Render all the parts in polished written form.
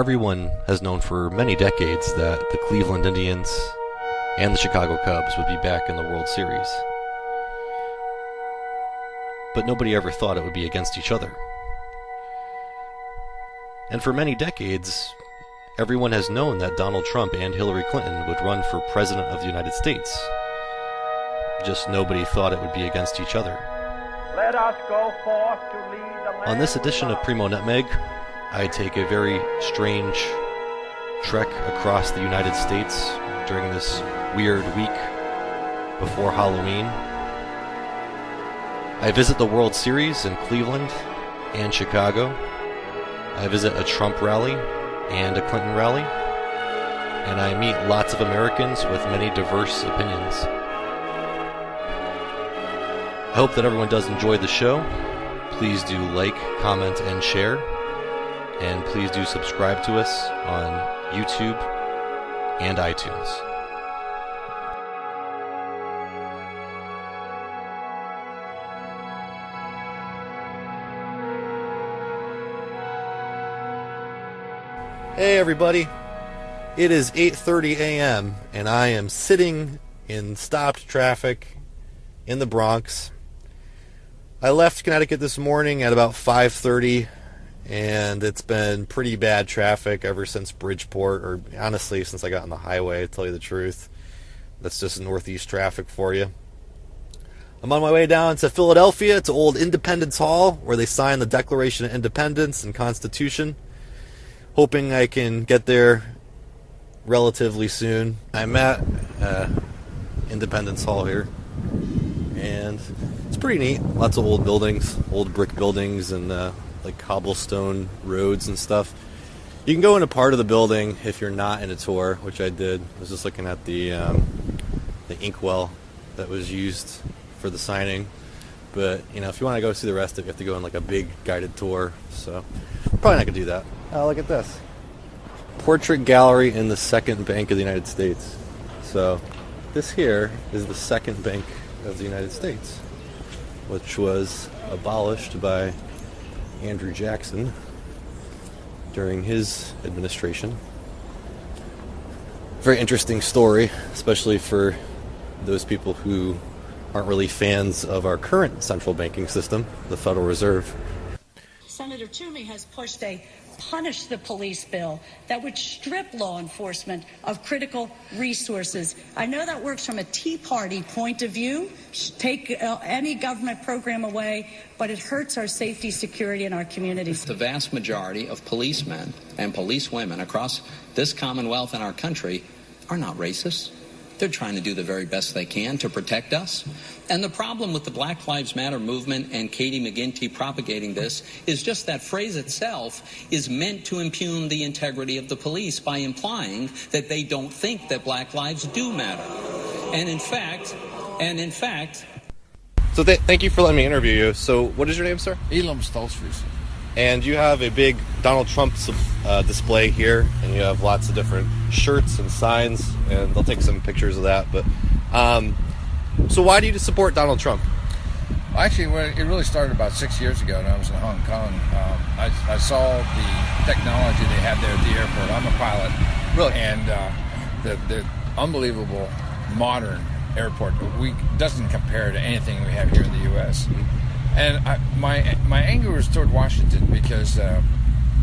Everyone has known for many decades that the Cleveland Indians and the Chicago Cubs would be back in the World Series. But nobody ever thought it would be against each other. And for many decades, everyone has known that Donald Trump and Hillary Clinton would run for President of the United States. Just nobody thought it would be against each other. Let us go forth to lead the land. On this edition of Primo NUTMEG, I take a very strange trek across the United States during this weird week before Halloween. I visit the World Series in Cleveland and Chicago. I visit a Trump rally and a Clinton rally. And I meet lots of Americans with many diverse opinions. I hope that everyone does enjoy the show. Please do like, comment, and share. And please do subscribe to us on YouTube and iTunes. Hey everybody, it is 8:30 a.m. and I am sitting in stopped traffic in the Bronx. I left Connecticut this morning at about 5:30, and it's been pretty bad traffic ever since Bridgeport, or honestly since I got on the highway, to tell you the truth. That's just northeast traffic for you. I'm on my way down to Philadelphia, to Old Independence Hall, where they signed the Declaration of Independence and Constitution. Hoping I can get there relatively soon. I'm at Independence Hall here, and it's pretty neat. Lots of old buildings, old brick buildings, and like cobblestone roads and stuff. You can go in a part of the building if you're not in a tour, which I did. I was just looking at the inkwell that was used for the signing. But if you want to go see the rest of it, you have to go on like a big guided tour. So probably not gonna do that. Oh, look at this. Portrait gallery in the Second Bank of the United States. So this here is the Second Bank of the United States, which was abolished by Andrew Jackson during his administration. Very interesting story, especially for those people who aren't really fans of our current central banking system, the Federal Reserve. Senator Toomey has pushed a punish the police bill that would strip law enforcement of critical resources. I know that works from a Tea Party point of view, take any government program away, but it hurts our safety, security, and our communities. The vast majority of policemen and policewomen across this Commonwealth and our country are not racist. They're trying to do the very best they can to protect us. And the problem with the Black Lives Matter movement and Katie McGinty propagating this is just that phrase itself is meant to impugn the integrity of the police by implying that they don't think that black lives do matter. And in fact... So thank you for letting me interview you. So what is your name, sir? Elam Stolzfus. And you have a big Donald Trump display here, and you have lots of different shirts and signs, and they'll take some pictures of that. But so why do you support Donald Trump? Actually, it really started about 6 years ago when I was in Hong Kong. I saw the technology they had there at the airport. I'm a pilot. Really? And the unbelievable modern airport doesn't compare to anything we have here in the U.S. And my anger was toward Washington because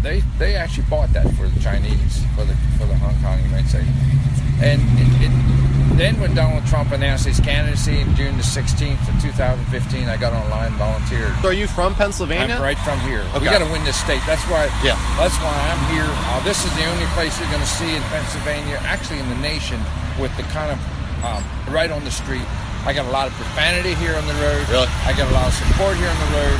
they actually bought that for the Chinese, for the Hong Kong, you might say. And then when Donald Trump announced his candidacy in June the 16th of 2015, I got online and volunteered. So are you from Pennsylvania? I'm right from here. Okay. We got to win this state. That's why. Yeah. That's why I'm here. This is the only place you're going to see in Pennsylvania, actually in the nation, with the kind of right on the street. I got a lot of profanity here on the road. Really? I got a lot of support here on the road.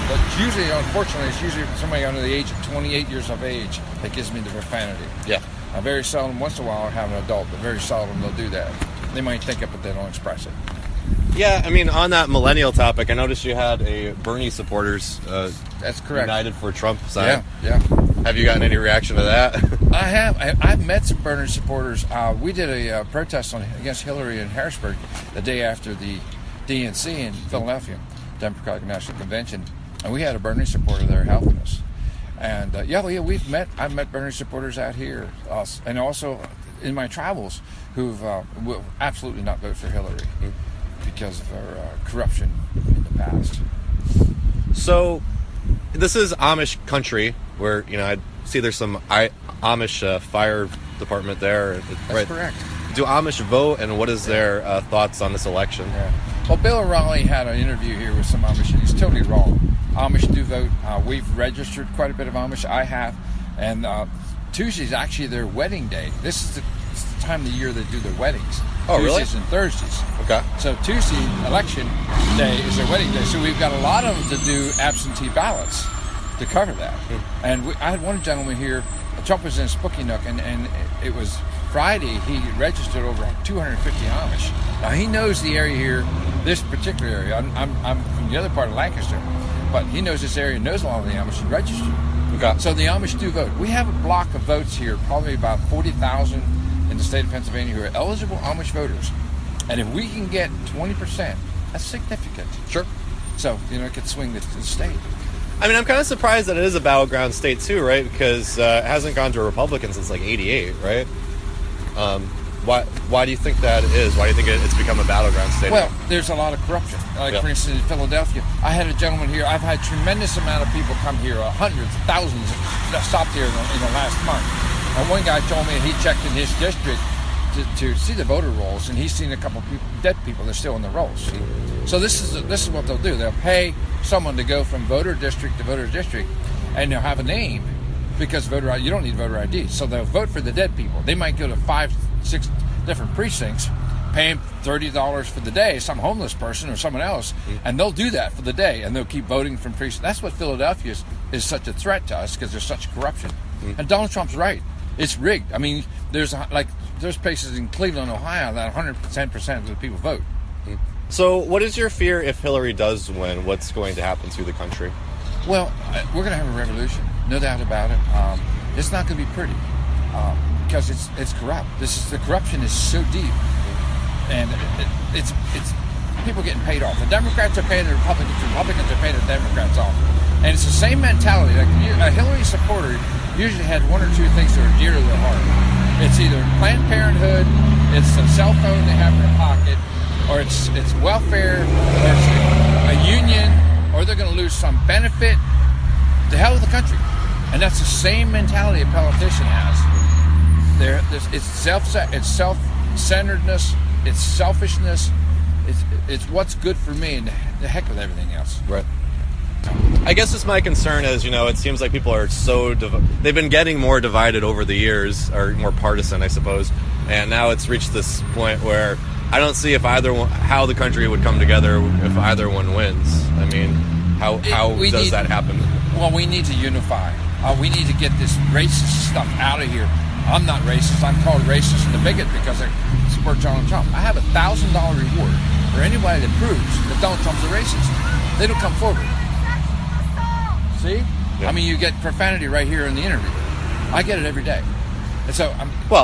But usually, unfortunately, it's usually somebody under the age of 28 years of age that gives me the profanity. Yeah. Very seldom, once in a while, I have an adult, but very seldom they'll do that. They might think it, but they don't express it. Yeah, I mean, on that millennial topic, I noticed you had a Bernie supporters That's correct. United for Trump sign. Yeah. Have you gotten any reaction to that? I have. I've met some Bernie supporters. We did a protest against Hillary in Harrisburg the day after the DNC in Philadelphia, Democratic National Convention, and we had a Bernie supporter there helping us. And I've met Bernie supporters out here, and also in my travels, who've will absolutely not vote for Hillary because of her corruption in the past. So, this is Amish country, where I see there's some Amish fire department there. That's correct. Do Amish vote, and what is their thoughts on this election? Yeah. Well, Bill O'Reilly had an interview here with some Amish, and he's totally wrong. Amish do vote. We've registered quite a bit of Amish. I have. And Tuesday's actually their wedding day. This is the time of the year they do their weddings. Oh, really? Tuesdays and Thursdays. Okay. So Tuesday, election day, is their wedding day. So we've got a lot of them to do absentee ballots to cover that. And I had one gentleman here, Trump was in Spooky Nook, and it was Friday, he registered over 250 Amish. Now, he knows the area here, this particular area. I'm from the other part of Lancaster, but he knows this area, knows a lot of the Amish, and registered. Okay. So the Amish do vote. We have a block of votes here, probably about 40,000 in the state of Pennsylvania, who are eligible Amish voters. And if we can get 20%, that's significant. Sure. So, it could swing the state. I mean, I'm kind of surprised that it is a battleground state, too, right? Because it hasn't gone to a Republican since, 88, right? Why do you think that is? Why do you think it's become a battleground state? Well, there's a lot of corruption. For instance, in Philadelphia, I had a gentleman here. I've had tremendous amount of people come here, hundreds, thousands that stopped here in the last month. And one guy told me he checked in his district to see the voter rolls, and he's seen a couple people, dead people that are still in the rolls. So this is what they'll do. They'll pay someone to go from voter district to voter district, and they'll have a name, because you don't need voter ID. So they'll vote for the dead people. They might go to 5, 6 different precincts, pay them $30 for the day, some homeless person or someone else, and they'll do that for the day, and they'll keep voting from precincts. That's what Philadelphia is such a threat to us, because there's such corruption. And Donald Trump's right. It's rigged. I mean, there's places in Cleveland, Ohio, that 110% of the people vote. So what is your fear if Hillary does win? What's going to happen to the country? Well, we're going to have a revolution, no doubt about it. It's not going to be pretty, because it's corrupt. The corruption is so deep, and it's people getting paid off. The Democrats are paying the Republicans. The Republicans are paying the Democrats off, and it's the same mentality. Like a Hillary supporter usually had one or two things that are dear to their heart. It's either Planned Parenthood, it's a cell phone they have in their pocket, or it's welfare, or it's a union, or they're going to lose some benefit. The hell with the country. And that's the same mentality a politician has. It's self-centeredness, it's selfishness, it's what's good for me, and the heck with everything else. Right. I guess just my concern is, it seems like people are they've been getting more divided over the years, or more partisan, I suppose, and now it's reached this point where I don't see how the country would come together if either one wins. I mean, how does that happen? Well, we need to unify. We need to get this racist stuff out of here. I'm not racist. I'm called racist and a bigot because I support Donald Trump. I have a $1,000 reward for anybody that proves that Donald Trump's a racist. They don't come forward. See? Yeah. I mean, you get profanity right here in the interview. I get it every day. And so,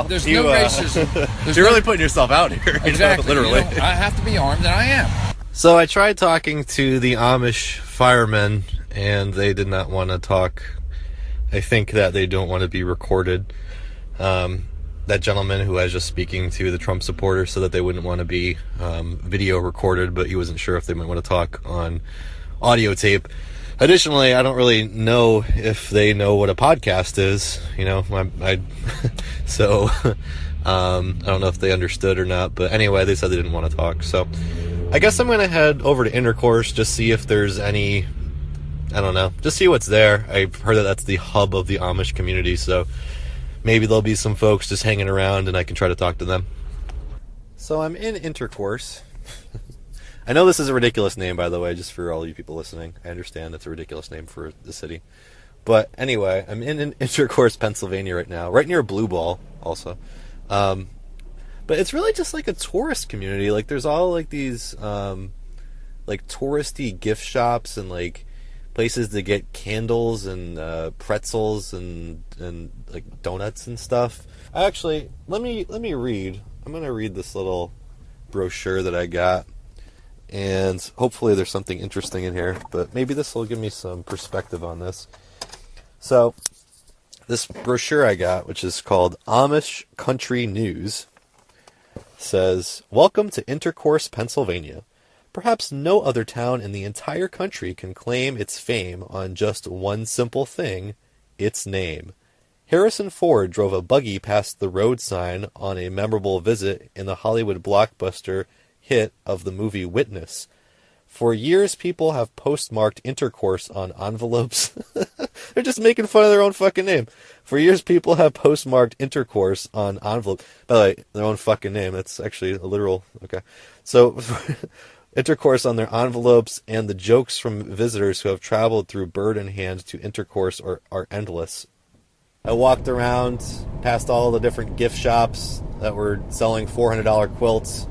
there's no racism. You're really putting yourself out here. Exactly. Literally. I have to be armed, and I am. So I tried talking to the Amish firemen, and they did not want to talk. I think that they don't want to be recorded. That gentleman who I was just speaking to, the Trump supporter, said that they wouldn't want to be video recorded, but he wasn't sure if they might want to talk on audio tape. Additionally, I don't really know if they know what a podcast is, so I don't know if they understood or not, but anyway, they said they didn't want to talk. So I guess I'm going to head over to Intercourse, just see if there's any, I don't know, just see what's there. I've heard that that's the hub of the Amish community, so maybe there'll be some folks just hanging around and I can try to talk to them. So I'm in Intercourse. I know this is a ridiculous name, by the way, just for all you people listening. I understand it's a ridiculous name for the city. But anyway, I'm in Intercourse, Pennsylvania right now, right near Blue Ball also. But it's really just like a tourist community. Like there's all like these like touristy gift shops and like places to get candles and pretzels and like donuts and stuff. Actually, let me read. I'm going to read this little brochure that I got. And hopefully there's something interesting in here, but maybe this will give me some perspective on this. So, this brochure I got, which is called Amish Country News, says, "Welcome to Intercourse, Pennsylvania. Perhaps no other town in the entire country can claim its fame on just one simple thing, its name. Harrison Ford drove a buggy past the road sign on a memorable visit in the Hollywood blockbuster hit of the movie Witness. For years, people have postmarked intercourse on envelopes." They're just making fun of their own fucking name. "For years, people have postmarked intercourse on envelopes." By the way, their own fucking name. That's actually a literal... Okay. So, intercourse on their envelopes, and the jokes from visitors who have traveled through bird in hand to intercourse are endless. I walked around past all the different gift shops that were selling $400 quilts,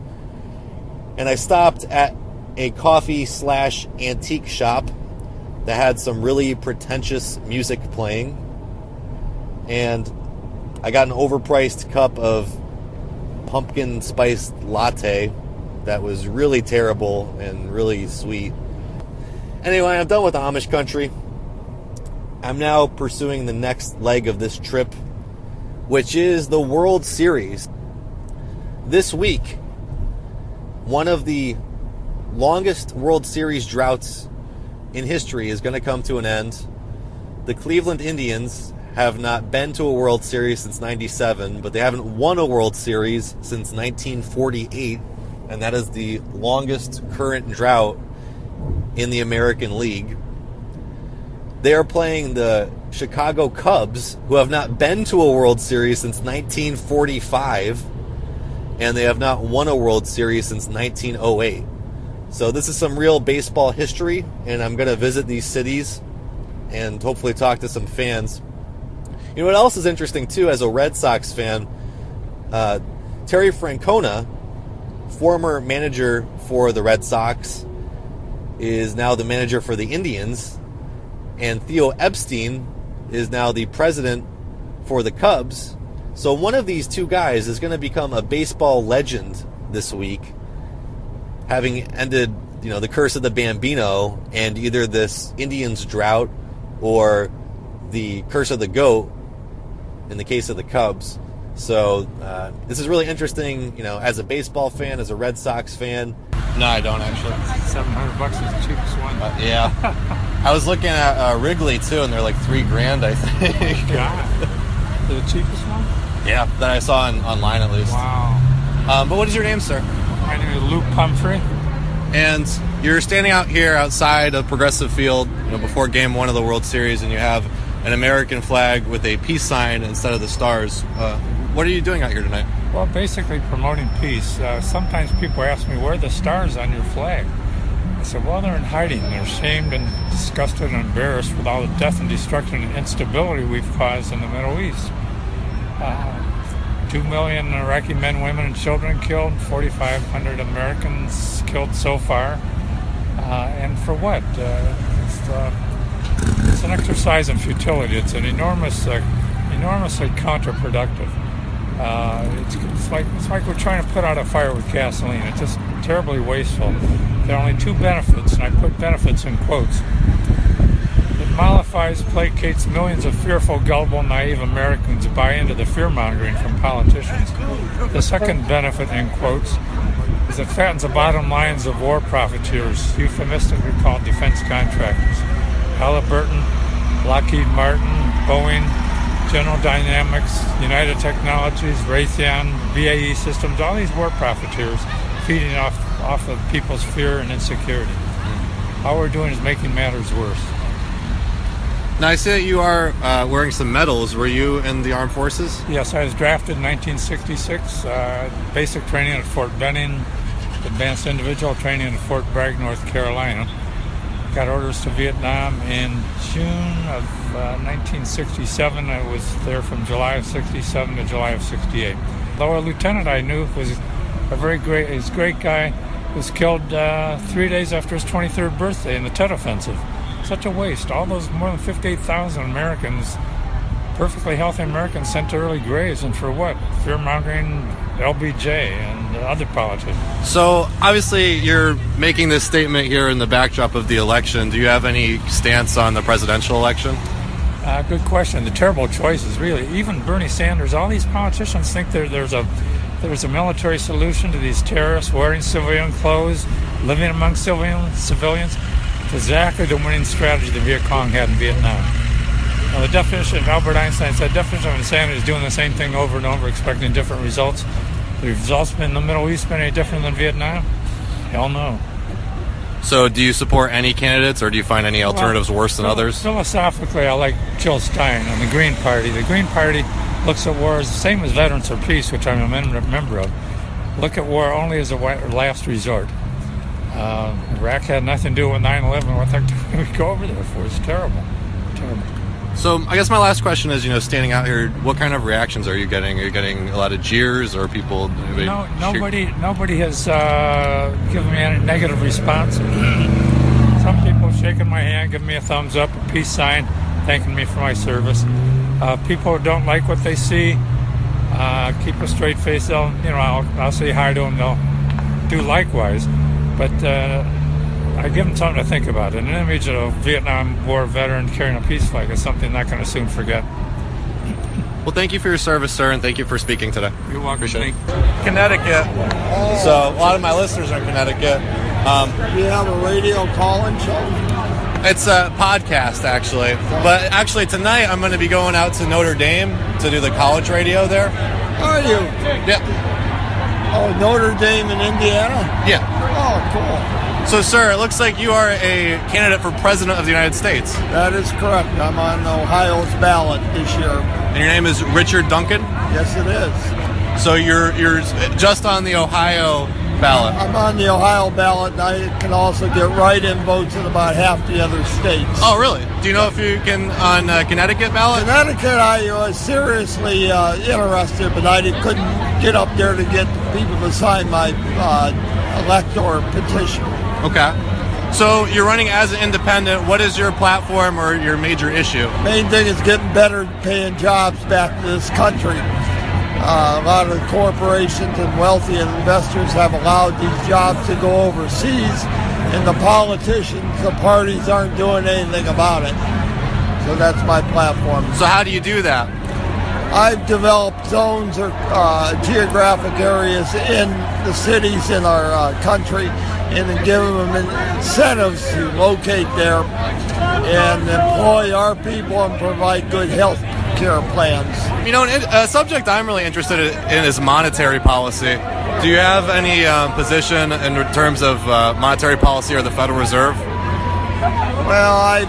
and I stopped at a coffee/antique shop that had some really pretentious music playing, and I got an overpriced cup of pumpkin spiced latte that was really terrible and really sweet. Anyway, I'm done with the Amish country. I'm now pursuing the next leg of this trip, which is the World Series. This week, one of the longest World Series droughts in history is going to come to an end. The Cleveland Indians have not been to a World Series since '97, but they haven't won a World Series since 1948, and that is the longest current drought in the American League. They are playing the Chicago Cubs, who have not been to a World Series since 1945, and they have not won a World Series since 1908. So this is some real baseball history, and I'm going to visit these cities and hopefully talk to some fans. You know what else is interesting, too, as a Red Sox fan? Terry Francona, former manager for the Red Sox, is now the manager for the Indians, and Theo Epstein is now the president for the Cubs. So one of these two guys is going to become a baseball legend this week, having ended, the curse of the Bambino and either this Indians drought or the curse of the goat in the case of the Cubs. So this is really interesting, as a baseball fan, as a Red Sox fan. No, I don't actually. $700 is the cheapest one. Yeah. I was looking at Wrigley too, and they're like $3,000, I think. God. The cheapest one? Yeah, that I saw online at least. Wow. But what is your name, sir? My name is Luke Pumphrey. And you're standing out here outside of Progressive Field, before Game 1 of the World Series, and you have an American flag with a peace sign instead of the stars. What are you doing out here tonight? Well, basically promoting peace. Sometimes people ask me, where are the stars on your flag? I said, well, they're in hiding. They're shamed and disgusted and embarrassed with all the death and destruction and instability we've caused in the Middle East. 2 million Iraqi men, women, and children killed, 4,500 Americans killed so far. And for what? It's an exercise in futility. It's an enormously counterproductive. It's like we're trying to put out a fire with gasoline. It's just terribly wasteful. There are only two benefits, and I put benefits in quotes. It mollifies, placates millions of fearful, gullible, naive Americans who buy into the fear-mongering from politicians. The second benefit, in quotes, is it fattens the bottom lines of war profiteers, euphemistically called defense contractors. Halliburton, Lockheed Martin, Boeing, General Dynamics, United Technologies, Raytheon, BAE Systems, all these war profiteers feeding off of people's fear and insecurity. All we're doing is making matters worse. Now, I see that you are wearing some medals. Were you in the armed forces? Yes, I was drafted in 1966. Basic training at Fort Benning, advanced individual training at Fort Bragg, North Carolina. Got orders to Vietnam in June of 1967. I was there from July of 67 to July of 68. Though a lieutenant I knew was a great guy, was killed 3 days after his 23rd birthday in the Tet Offensive. Such a waste. All those more than 58,000 Americans, perfectly healthy Americans, sent to early graves, and for what? Fear-mongering LBJ and other politicians. So, obviously, you're making this statement here in the backdrop of the election. Do you have any stance on the presidential election? Good question. The terrible choices, really. Even Bernie Sanders, all these politicians think there's a military solution to these terrorists wearing civilian clothes, living among civilians. It's exactly the winning strategy the Viet Cong had in Vietnam. Now, the definition, Albert Einstein said, definition of insanity is doing the same thing over and over, expecting different results. The results in the Middle East been any different than Vietnam? Hell no. So do you support any candidates, or do you find any alternatives worse than others? Philosophically, I like Jill Stein and the Green Party. The Green Party looks at war as the same as Veterans for Peace, which I'm a member of. Look at war only as a last resort. Iraq had nothing to do with 9/11. What the heck did we go over there for? It's terrible. Terrible. So I guess my last question is, standing out here, what kind of reactions are you getting? Are you getting a lot of jeers, or people? Nobody has given me any negative response. Some people shaking my hand, giving me a thumbs up, a peace sign, thanking me for my service. People who don't like what they see, keep a straight face. I'll say hi to them. They'll do likewise. But I give them something to think about. And an image of a Vietnam War veteran carrying a peace flag is something I'm not going to soon forget. Well, thank you for your service, sir, and thank you for speaking today. You're welcome. Appreciate it. Connecticut. So a lot of my listeners are in Connecticut. Do you have a radio call-in show? It's a podcast, actually. But actually, tonight I'm going to be going out to Notre Dame to do the college radio there. Are you? Yeah. Oh, Notre Dame in Indiana? Yeah. Oh, cool. So, sir, it looks like you are a candidate for President of the United States. That is correct. I'm on Ohio's ballot this year. And your name is Richard Duncan? Yes, it is. So you're just on the Ohio ballot? I'm on the Ohio ballot, and I can also get write-in votes in about half the other states. Oh, really? Do you know if you can on Connecticut ballot? Connecticut, I was seriously interested, but I couldn't get up there to get people to sign my elector petition. Okay. So you're running as an independent. What is your platform or your major issue? Main thing is getting better paying jobs back to this country. A lot of corporations and wealthy investors have allowed these jobs to go overseas, and the politicians, the parties aren't doing anything about it. So that's my platform. So how do you do that? I've developed zones or geographic areas in the cities in our country, and then give them incentives to locate there and employ our people and provide good health care plans. A subject I'm really interested in is monetary policy. Do you have any position in terms of monetary policy or the Federal Reserve? Well, I've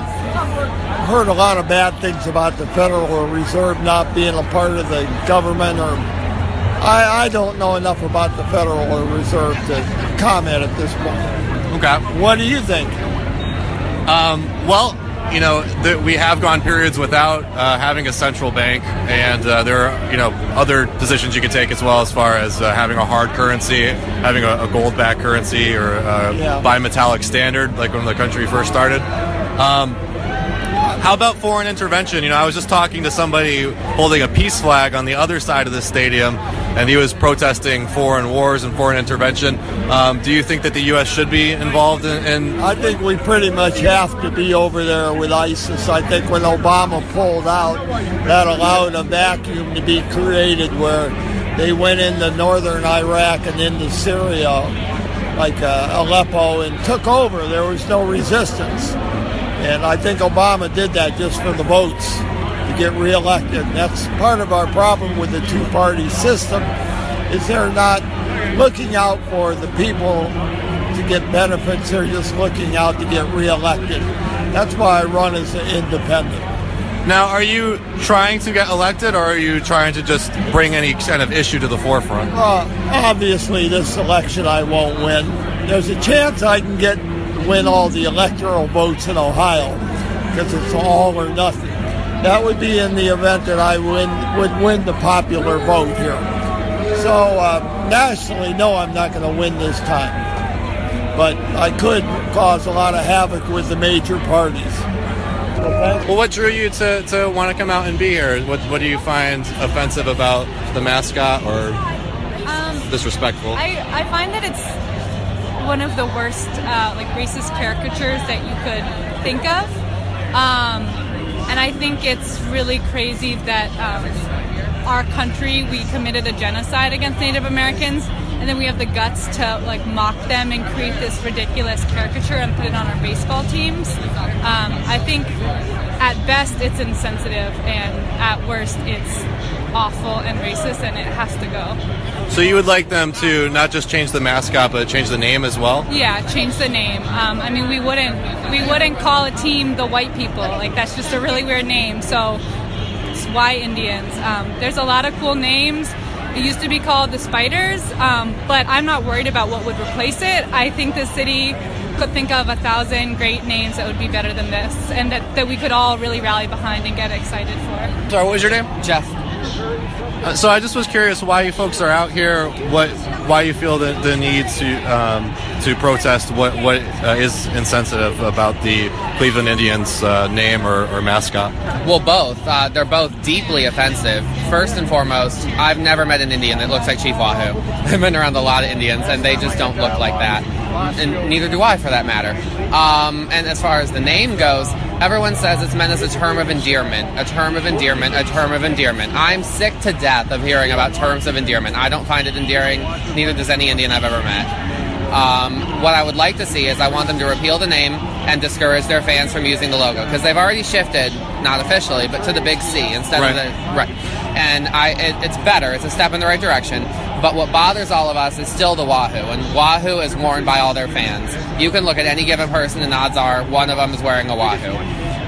heard a lot of bad things about the Federal Reserve not being a part of the government, or I don't know enough about the Federal Reserve to comment at this point. Okay. What do you think? We have gone periods without having a central bank, and there are, other positions you could take as well, as far as having a hard currency, having a gold-backed currency, or a bimetallic standard, like when the country first started. How about foreign intervention? I was just talking to somebody holding a peace flag on the other side of the stadium, and he was protesting foreign wars and foreign intervention. Do you think that the U.S. should be involved in... I think we pretty much have to be over there with ISIS. I think when Obama pulled out, that allowed a vacuum to be created where they went into northern Iraq and into Syria, like Aleppo, and took over. There was no resistance. And I think Obama did that just for the votes to get reelected. That's part of our problem with the two-party system, is they're not looking out for the people to get benefits. They're just looking out to get reelected. That's why I run as an independent. Now, are you trying to get elected, or are you trying to just bring any kind of issue to the forefront? Obviously, this election I won't win. There's a chance I can win all the electoral votes in Ohio, because it's all or nothing. That would be in the event that I would win the popular vote here. So nationally, no, I'm not going to win this time. But I could cause a lot of havoc with the major parties. Well, what drew you to want to come out and be here? What do you find offensive about the mascot or disrespectful? I find that it's one of the worst racist caricatures that you could think of. And I think it's really crazy that our country, we committed a genocide against Native Americans, and then we have the guts to like mock them and create this ridiculous caricature and put it on our baseball teams. I think at best it's insensitive, and at worst it's awful and racist, and it has to go. So you would like them to not just change the mascot, but change the name as well? Yeah, change the name. I mean, we wouldn't call a team the White People. Like, that's just a really weird name. So it's Why Indians. There's a lot of cool names. It used to be called the Spiders, but I'm not worried about what would replace it. I think the city could think of 1,000 great names that would be better than this, and that we could all really rally behind and get excited for. Sorry, what was your name? Jeff. So I just was curious why you folks are out here. Why you feel the need to protest? What is insensitive about the Cleveland Indians name or mascot? Well, both. They're both deeply offensive. First and foremost, I've never met an Indian that looks like Chief Wahoo. I've been around a lot of Indians, and they just don't look like that. And neither do I, for that matter. And as far as the name goes, everyone says it's meant as a term of endearment, a term of endearment, a term of endearment. I'm sick to death of hearing about terms of endearment. I don't find it endearing, neither does any Indian I've ever met. What I would like to see is I want them to repeal the name and discourage their fans from using the logo, because they've already shifted, not officially, but to the big C instead of the... Right. And it's better. It's a step in the right direction. But what bothers all of us is still the Wahoo, and Wahoo is worn by all their fans. You can look at any given person, and odds are one of them is wearing a Wahoo.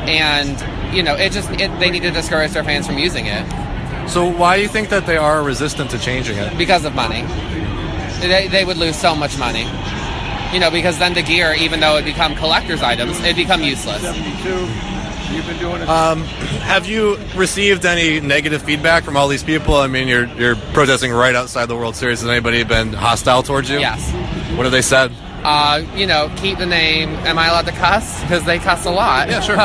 And, you know, they need to discourage their fans from using it. So why do you think that they are resistant to changing it? Because of money. They would lose so much money. You know, because then the gear, even though it become collector's items, it'd become useless. You've been doing it. Have you received any negative feedback from all these people? I mean, you're protesting right outside the World Series. Has anybody been hostile towards you? Yes. What have they said? You know, keep the name. Am I allowed to cuss? Because they cuss a lot. Yeah, sure.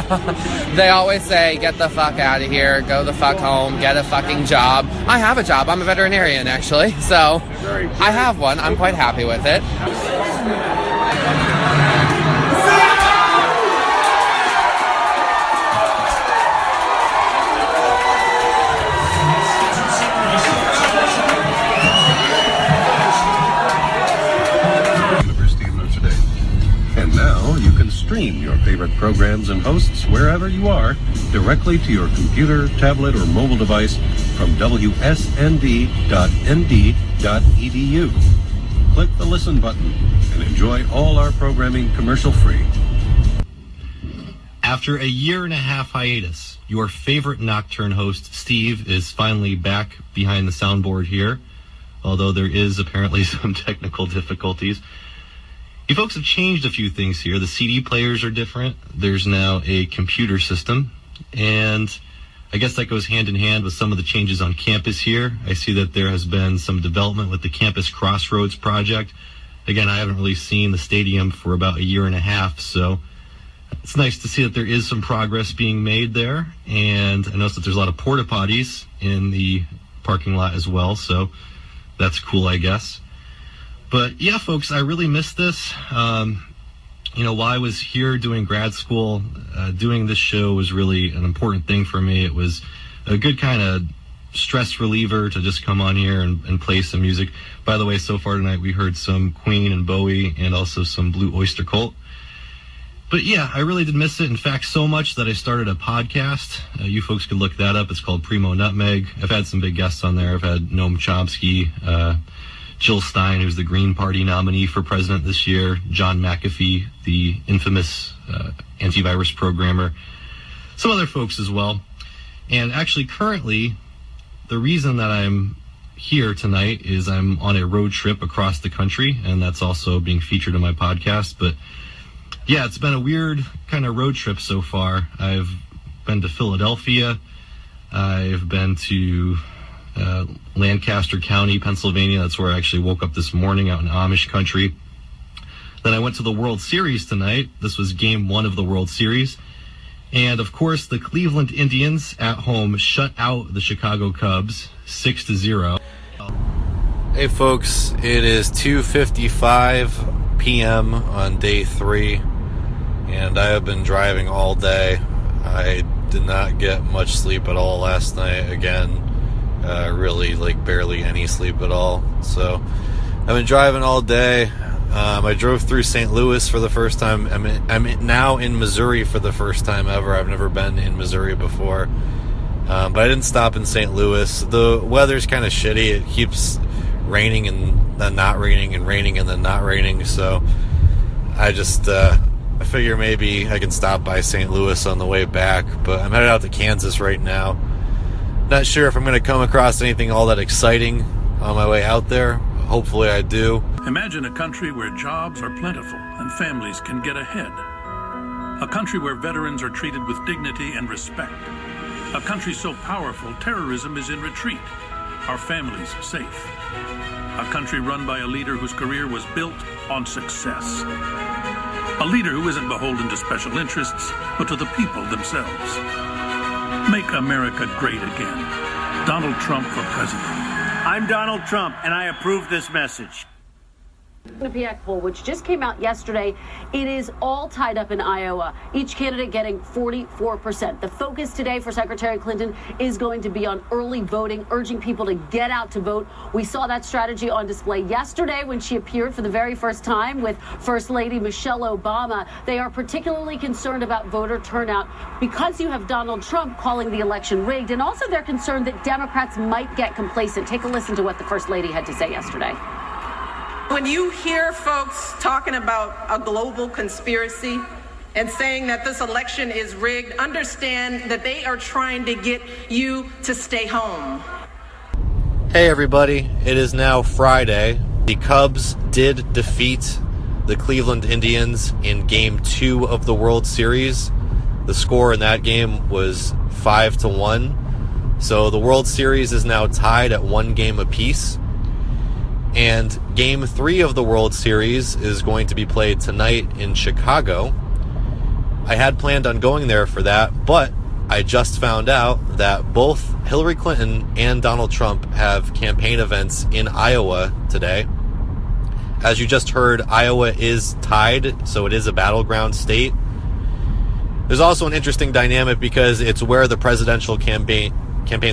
They always say, get the fuck out of here, go the fuck home, get a fucking job. I have a job. I'm a veterinarian, actually. So I have one. I'm quite happy with it. Stream your favorite programs and hosts wherever you are directly to your computer, tablet, or mobile device from wsnd.nd.edu. Click the listen button and enjoy all our programming commercial-free. After a 1.5-year hiatus, your favorite Nocturne host, Steve, is finally back behind the soundboard here, although there is apparently some technical difficulties. You folks have changed a few things here. The CD players are different. There's now a computer system, and I guess that goes hand in hand with some of the changes on campus here. I see that there has been some development with the Campus Crossroads project. Again, I haven't really seen the stadium for about 1.5 years, so it's nice to see that there is some progress being made there. And I noticed that there's a lot of porta potties in the parking lot as well, so that's cool, I guess. But yeah, folks, I really missed this. You know, while I was here doing grad school, doing this show was really an important thing for me. It was a good kind of stress reliever to just come on here and play some music. By the way, so far tonight we heard some Queen and Bowie and also some Blue Oyster Cult. But yeah, I really did miss it. In fact, so much that I started a podcast. You folks can look that up. It's called Primo NUTMEG. I've had some big guests on there. I've had Noam Chomsky, Jill Stein, who's the Green Party nominee for president this year, John McAfee, the infamous antivirus programmer, some other folks as well. And actually, currently, the reason that I'm here tonight is I'm on a road trip across the country, and that's also being featured in my podcast. But yeah, it's been a weird kind of road trip so far. I've been to Philadelphia. I've been to Lancaster County, Pennsylvania. That's where I actually woke up this morning out in Amish country. Then I went to the World Series tonight. This was game 1 of the World Series. And of course, the Cleveland Indians at home shut out the Chicago Cubs 6-0. Hey folks, it is 2:55 p.m. on day 3, and I have been driving all day. I did not get much sleep at all last night again. Really, like, barely any sleep at all. So I've been driving all day. I drove through St. Louis for the first time. I'm now in Missouri for the first time ever. I've never been in Missouri before. But I didn't stop in St. Louis. The weather's kind of shitty. It keeps raining and then not raining and raining and then not raining. So I just I figure maybe I can stop by St. Louis on the way back. But I'm headed out to Kansas right now. Not sure if I'm going to come across anything all that exciting on my way out there. Hopefully I do. Imagine a country where jobs are plentiful and families can get ahead. A country where veterans are treated with dignity and respect. A country so powerful, terrorism is in retreat. Our families safe. A country run by a leader whose career was built on success. A leader who isn't beholden to special interests, but to the people themselves. Make America great again. Donald Trump for president. I'm Donald Trump, and I approve this message. The Quinnipiac poll, which just came out yesterday, it is all tied up in Iowa. Each candidate getting 44%. The focus today for Secretary Clinton is going to be on early voting, urging people to get out to vote. We saw that strategy on display yesterday when she appeared for the very first time with First Lady Michelle Obama. They are particularly concerned about voter turnout because you have Donald Trump calling the election rigged, and also they're concerned that Democrats might get complacent. Take a listen to what the First Lady had to say yesterday. When you hear folks talking about a global conspiracy and saying that this election is rigged, understand that they are trying to get you to stay home. Hey everybody, it is now Friday. The Cubs did defeat the Cleveland Indians in Game 2 of the World Series. The score in that game was 5-1. So the World Series is now tied at 1 game apiece. And Game 3 of the World Series is going to be played tonight in Chicago. I had planned on going there for that, but I just found out that both Hillary Clinton and Donald Trump have campaign events in Iowa today. As you just heard, Iowa is tied, so it is a battleground state. There's also an interesting dynamic because it's where the presidential campaign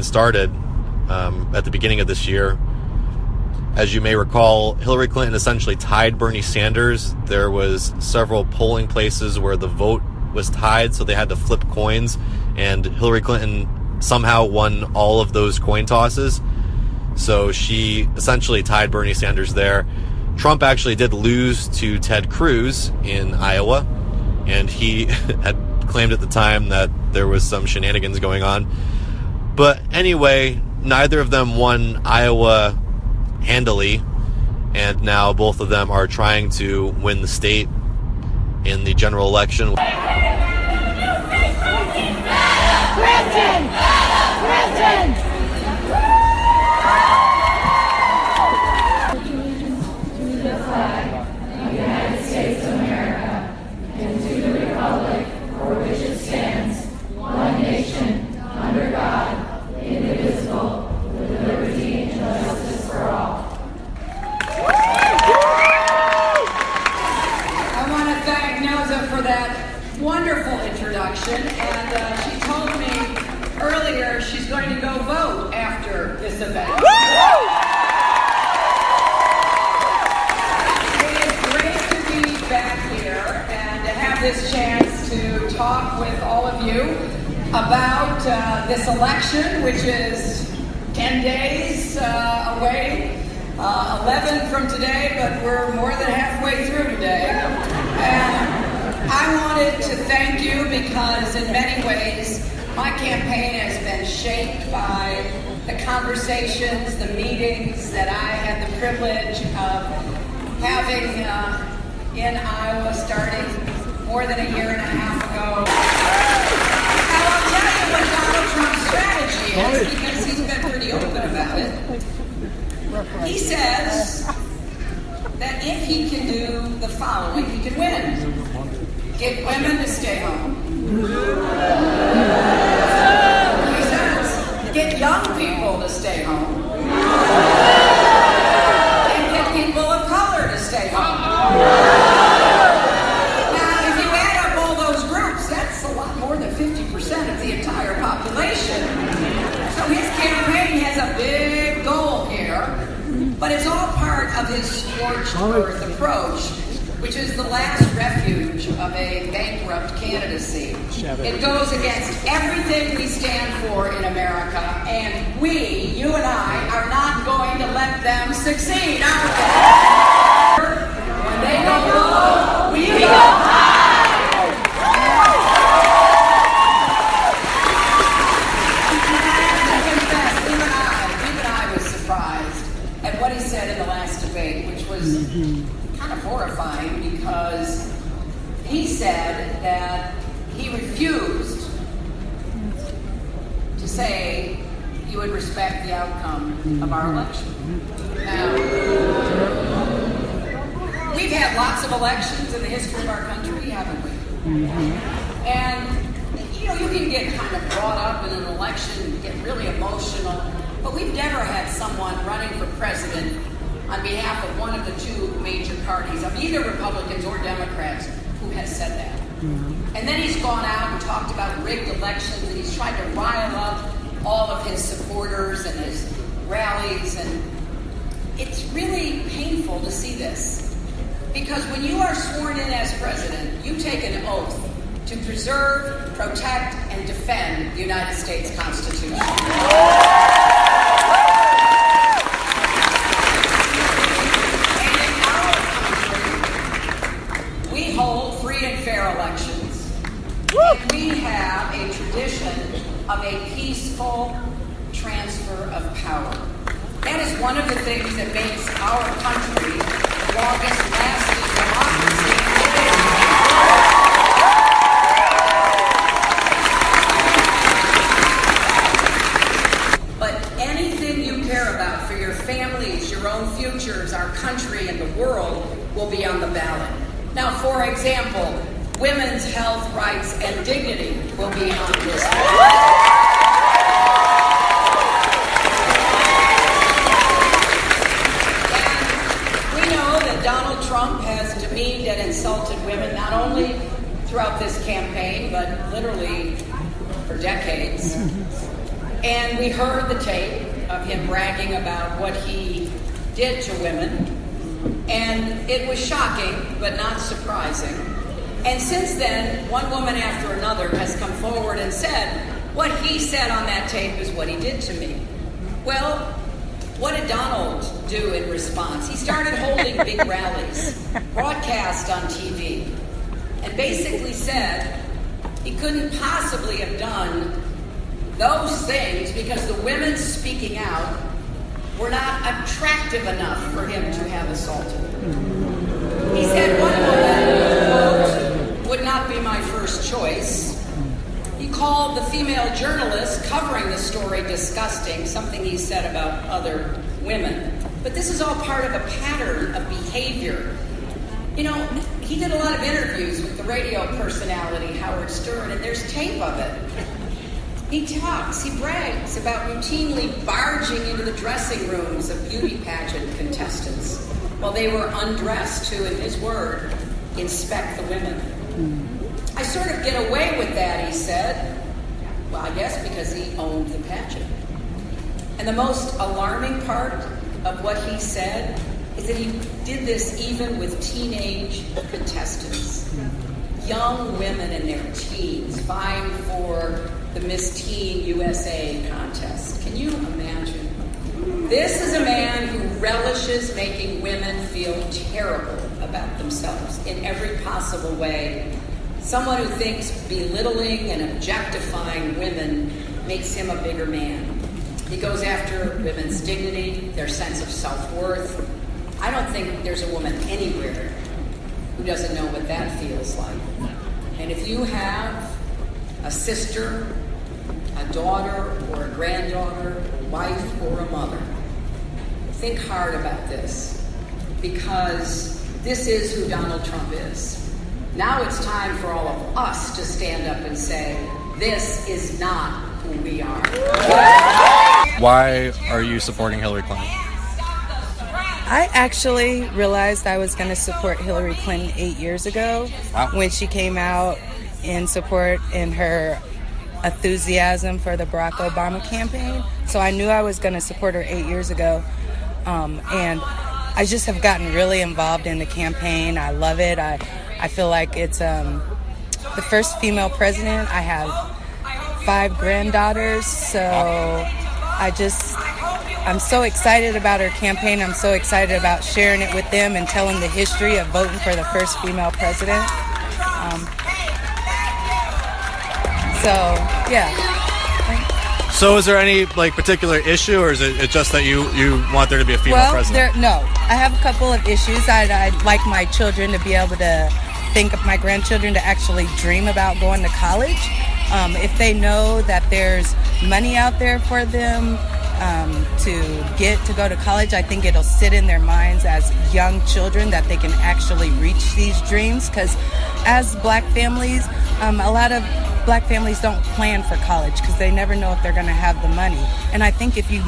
started at the beginning of this year. As you may recall, Hillary Clinton essentially tied Bernie Sanders. There was several polling places where the vote was tied, so they had to flip coins, and Hillary Clinton somehow won all of those coin tosses. So she essentially tied Bernie Sanders there. Trump actually did lose to Ted Cruz in Iowa, and he had claimed at the time that there was some shenanigans going on. But anyway, neither of them won Iowa handily, and now both of them are trying to win the state in the general election. Wonderful introduction, and she told me earlier she's going to go vote after this event. It is great to be back here and to have this chance to talk with all of you about this election, which is 10 days away, 11 from today, but we're more than halfway through today. And I wanted to thank you because in many ways my campaign has been shaped by the conversations, the meetings that I had the privilege of having in Iowa starting more than a year and a half ago. Now I'll tell you what Donald Trump's strategy is because he's been pretty open about it. He says that if he can do the following, he can win. Get women to stay home. He says, get young people to stay home. And get people of color to stay home. Now, if you add up all those groups, that's a lot more than 50% of the entire of his scorched earth approach, which is the last refuge of a bankrupt candidacy. It goes against everything we stand for in America, and we, you and I, are not going to let them succeed, are we? When they go low, we go high. I confess, even I was surprised at what he said in the last debate, which was kind of horrifying, because he said that he refused to say he would respect the outcome of our election. Now, we've had lots of elections in the history of our country, haven't we? And, you know, you can get kind of brought up in an election, get really emotional, but we've never had someone running for president on behalf of one of the two major parties, of either Republicans or Democrats, who has said that. And then he's gone out and talked about rigged elections, and he's tried to rile up all of his supporters and his rallies, and it's really painful to see this. Because when you are sworn in as president, you take an oath to preserve, protect, and defend the United States Constitution. Elections. And we have a tradition of a peaceful transfer of power. That is one of the things that makes our country the longest lasting democracy. But anything you care about for your families, your own futures, our country, and the world will be on the ballot. Now, for example, women's health rights and dignity will be on this ballot. And we know that Donald Trump has demeaned and insulted women not only throughout this campaign, but literally for decades. And we heard the tape of him bragging about what he did to women. And it was shocking, but not surprising. And since then, one woman after another has come forward and said, what he said on that tape is what he did to me. Well, what did Donald do in response? He started holding big rallies, broadcast on TV, and basically said he couldn't possibly have done those things because the women speaking out were not attractive enough for him to have assaulted. He said one woman, quote, would not be my first choice. He called the female journalist covering the story disgusting, something he said about other women. But this is all part of a pattern of behavior. You know, he did a lot of interviews with the radio personality Howard Stern, and there's tape of it. He talks, he brags about routinely barging into the dressing rooms of beauty pageant contestants while they were undressed to, in his word, inspect the women. I sort of get away with that, he said. Well, I guess because he owned the pageant. And the most alarming part of what he said is that he did this even with teenage contestants. Young women in their teens vying for the Miss Teen USA contest. Can you imagine? This is a man who relishes making women feel terrible about themselves in every possible way. Someone who thinks belittling and objectifying women makes him a bigger man. He goes after women's dignity, their sense of self-worth. I don't think there's a woman anywhere who doesn't know what that feels like. And if you have a sister, a daughter, or a granddaughter, wife, or a mother, think hard about this, because this is who Donald Trump is. Now it's time for all of us to stand up and say, this is not who we are. Why are you supporting Hillary Clinton? I actually realized I was going to support Hillary Clinton 8 years ago. Wow. When she came out in support in her enthusiasm for the Barack Obama campaign. So I knew I was going to support her 8 years ago. And I just have gotten really involved in the campaign. I love it. I feel like it's the first female president. I have 5 granddaughters, so I'm so excited about her campaign. I'm so excited about sharing it with them and telling the history of voting for the first female president. So is there any particular issue, or is it just that you want there to be a female president? No. I have a couple of issues. I'd like my children to be able to think of my grandchildren to actually dream about going to college. If they know that there's money out there for them to get to go to college, I think it'll sit in their minds as young children that they can actually reach these dreams. Because as Black families, a lot of Black families don't plan for college because they never know if they're going to have the money. And I think if you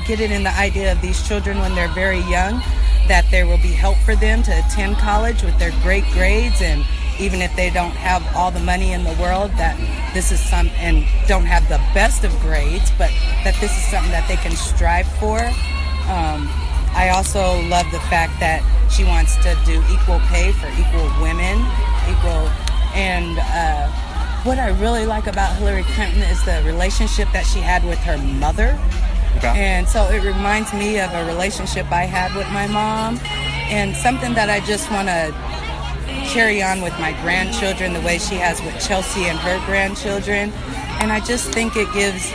get it in the idea of these children when they're very young, that there will be help for them to attend college with their great grades, and even if they don't have all the money in the world, that this is and don't have the best of grades, but that this is something that they can strive for. I also love the fact that she wants to do equal pay for equal women, and what I really like about Hillary Clinton is the relationship that she had with her mother. Okay. And so it reminds me of a relationship I had with my mom, and something that I just want to carry on with my grandchildren the way she has with Chelsea and her grandchildren. And I just think it gives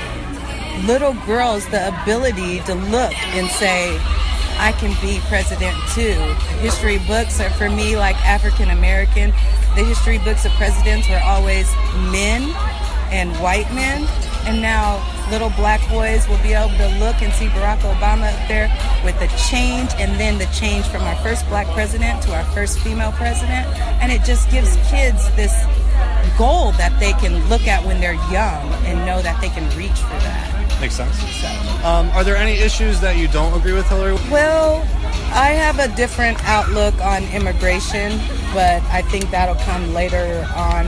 little girls the ability to look and say, I can be president too. History books are, for me, like African American, the history books of presidents were always men and white men, and now little Black boys will be able to look and see Barack Obama up there with the change, and then the change from our first Black president to our first female president. And it just gives kids this goal that they can look at when they're young and know that they can reach for that. Makes sense. Are there any issues that you don't agree with Hillary? Well, I have a different outlook on immigration, but I think that'll come later on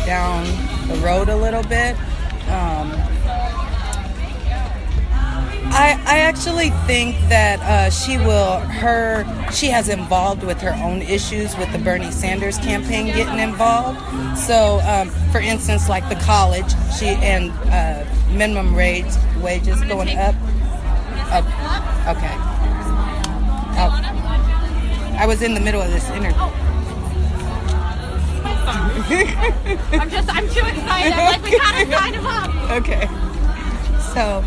down the road a little bit. I actually think that she has involved with her own issues with the Bernie Sanders campaign getting involved. So, for instance, like the college, and minimum wages going up. Oh, okay. Oh, I was in the middle of this interview. I'm too excited. I'm like, we gotta sign him up. Okay. So,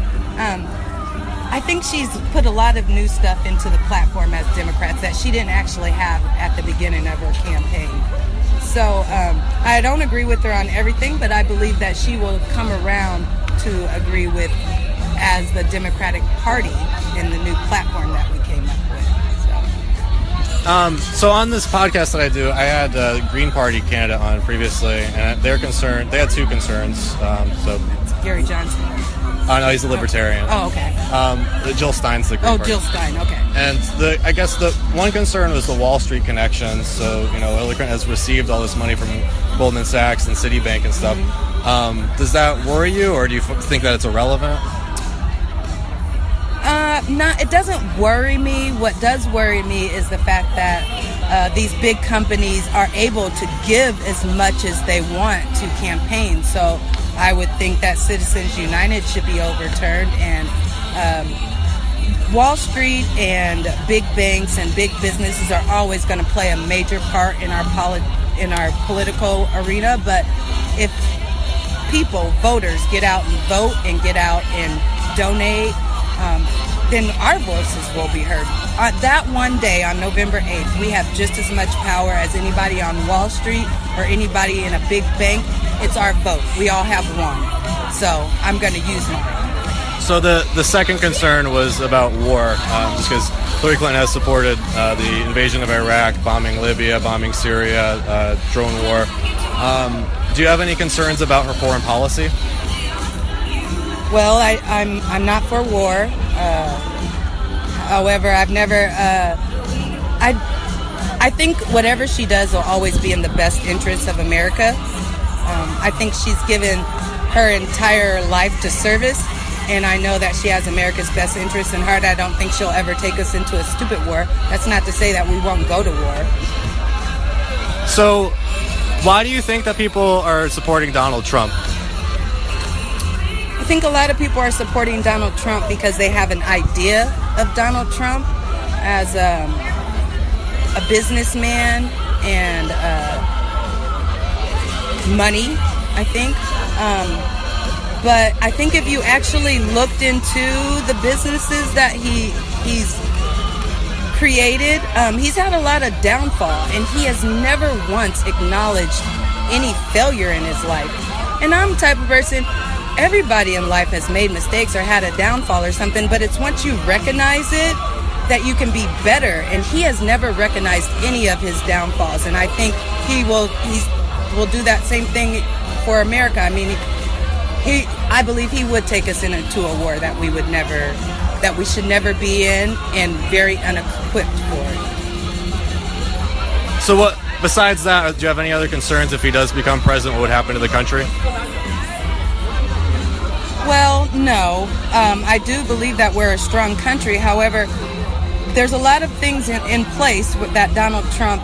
I think she's put a lot of new stuff into the platform as Democrats that she didn't actually have at the beginning of her campaign. So I don't agree with her on everything, but I believe that she will come around to agree with as the Democratic Party in the new platform that we came up with. So on this podcast that I do, I had a Green Party candidate on previously, and they're concerned. They had 2 concerns. Gary Johnson. Oh, no, he's a libertarian. Oh, okay. Jill Stein's the Green Party. Jill Stein, okay. And I guess the one concern was the Wall Street connections. So, Hillary Clinton has received all this money from Goldman Sachs and Citibank and stuff. Mm-hmm. Does that worry you, or do you think that it's irrelevant? It doesn't worry me. What does worry me is the fact that these big companies are able to give as much as they want to campaigns. So I would think that Citizens United should be overturned, and Wall Street and big banks and big businesses are always going to play a major part in our political arena. But if voters get out and vote and get out and donate, then our voices will be heard. That one day on November 8th, we have just as much power as anybody on Wall Street or anybody in a big bank. It's our vote. We all have one. So I'm going to use mine. So the second concern was about war, just because Hillary Clinton has supported the invasion of Iraq, bombing Libya, bombing Syria, drone war. Do you have any concerns about her foreign policy? Well, I'm not for war. However, I've never. I think whatever she does will always be in the best interest of America. I think she's given her entire life to service, and I know that she has America's best interests in heart. I don't think she'll ever take us into a stupid war. That's not to say that we won't go to war. So, why do you think that people are supporting Donald Trump? I think a lot of people are supporting Donald Trump because they have an idea of Donald Trump as a businessman and money, I think. But I think if you actually looked into the businesses that he's created, he's had a lot of downfall, and he has never once acknowledged any failure in his life. And I'm the type of person, everybody in life has made mistakes or had a downfall or something, but it's once you recognize it that you can be better. And he has never recognized any of his downfalls, and I think he will do that same thing for America. I mean, I believe he would take us into a war that we should never be in, and very unequipped for it. So what, besides that, do you have any other concerns if he does become president? What would happen to the country? Well, no. I do believe that we're a strong country. However, there's a lot of things in place that Donald Trump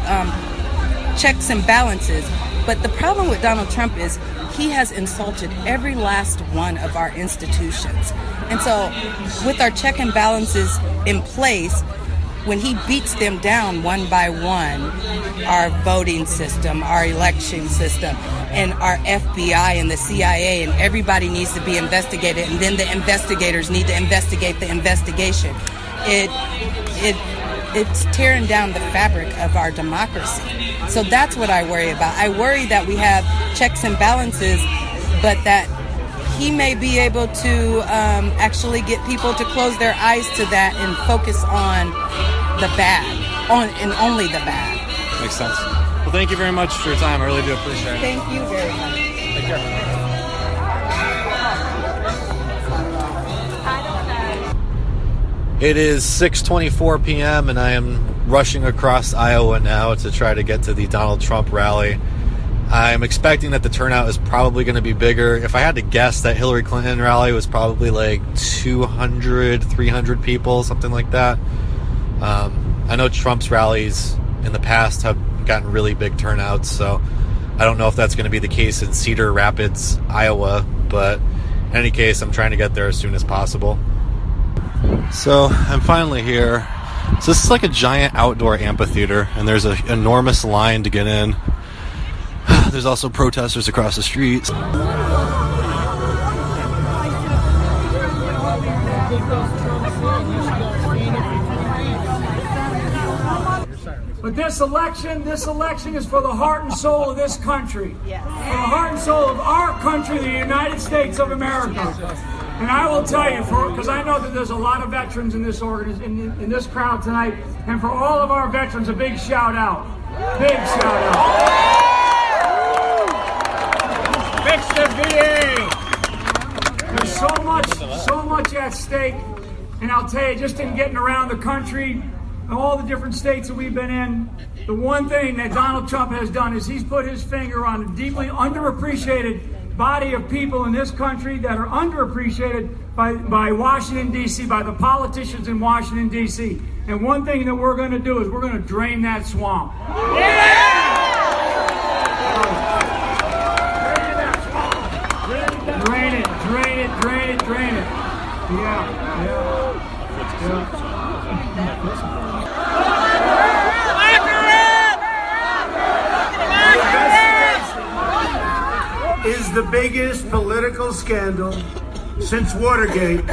checks and balances. But the problem with Donald Trump is he has insulted every last one of our institutions. And so with our check and balances in place, when he beats them down one by one, our voting system, our election system, and our FBI and the CIA, and everybody needs to be investigated, and then the investigators need to investigate the investigation. It's tearing down the fabric of our democracy. So that's what I worry about. I worry that we have checks and balances, but that he may be able to actually get people to close their eyes to that and focus on the bad, and only the bad. Makes sense. Well, thank you very much for your time. I really do appreciate it. Thank you very much. Take care. It is 6:24 p.m. and I am rushing across Iowa now to try to get to the Donald Trump rally. I'm expecting that the turnout is probably going to be bigger. If I had to guess, that Hillary Clinton rally was probably like 200, 300 people, something like that. I know Trump's rallies in the past have gotten really big turnouts, so I don't know if that's going to be the case in Cedar Rapids, Iowa, but in any case, I'm trying to get there as soon as possible. So I'm finally here. So this is like a giant outdoor amphitheater, and there's an enormous line to get in. There's also protesters across the streets. But this election is for the heart and soul of this country. Yes. For the heart and soul of our country, the United States of America. And I will tell you, because I know that there's a lot of veterans in this in this crowd tonight, and for all of our veterans, a big shout out. Big shout out. Fix the VA. There's so much at stake, and I'll tell you, just in getting around the country, all the different states that we've been in, the one thing that Donald Trump has done is he's put his finger on a deeply underappreciated body of people in this country that are underappreciated by Washington, D.C., by the politicians in Washington, D.C. And one thing that we're going to do is we're going to drain that swamp. Drain it. Yeah. Is the biggest political scandal since Watergate,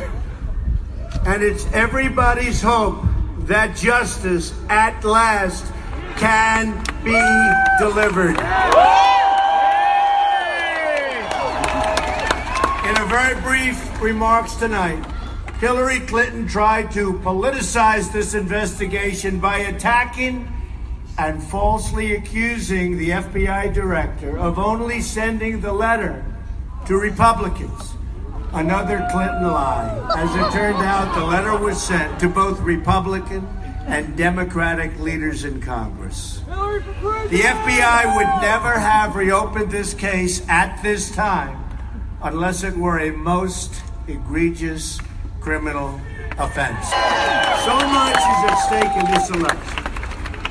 and it's everybody's hope that justice at last can be delivered. In a very brief remarks tonight, Hillary Clinton tried to politicize this investigation by attacking and falsely accusing the FBI director of only sending the letter to Republicans. Another Clinton lie. As it turned out, the letter was sent to both Republican and Democratic leaders in Congress. The FBI would never have reopened this case at this time unless it were a most egregious criminal offense. So much is at stake in this election.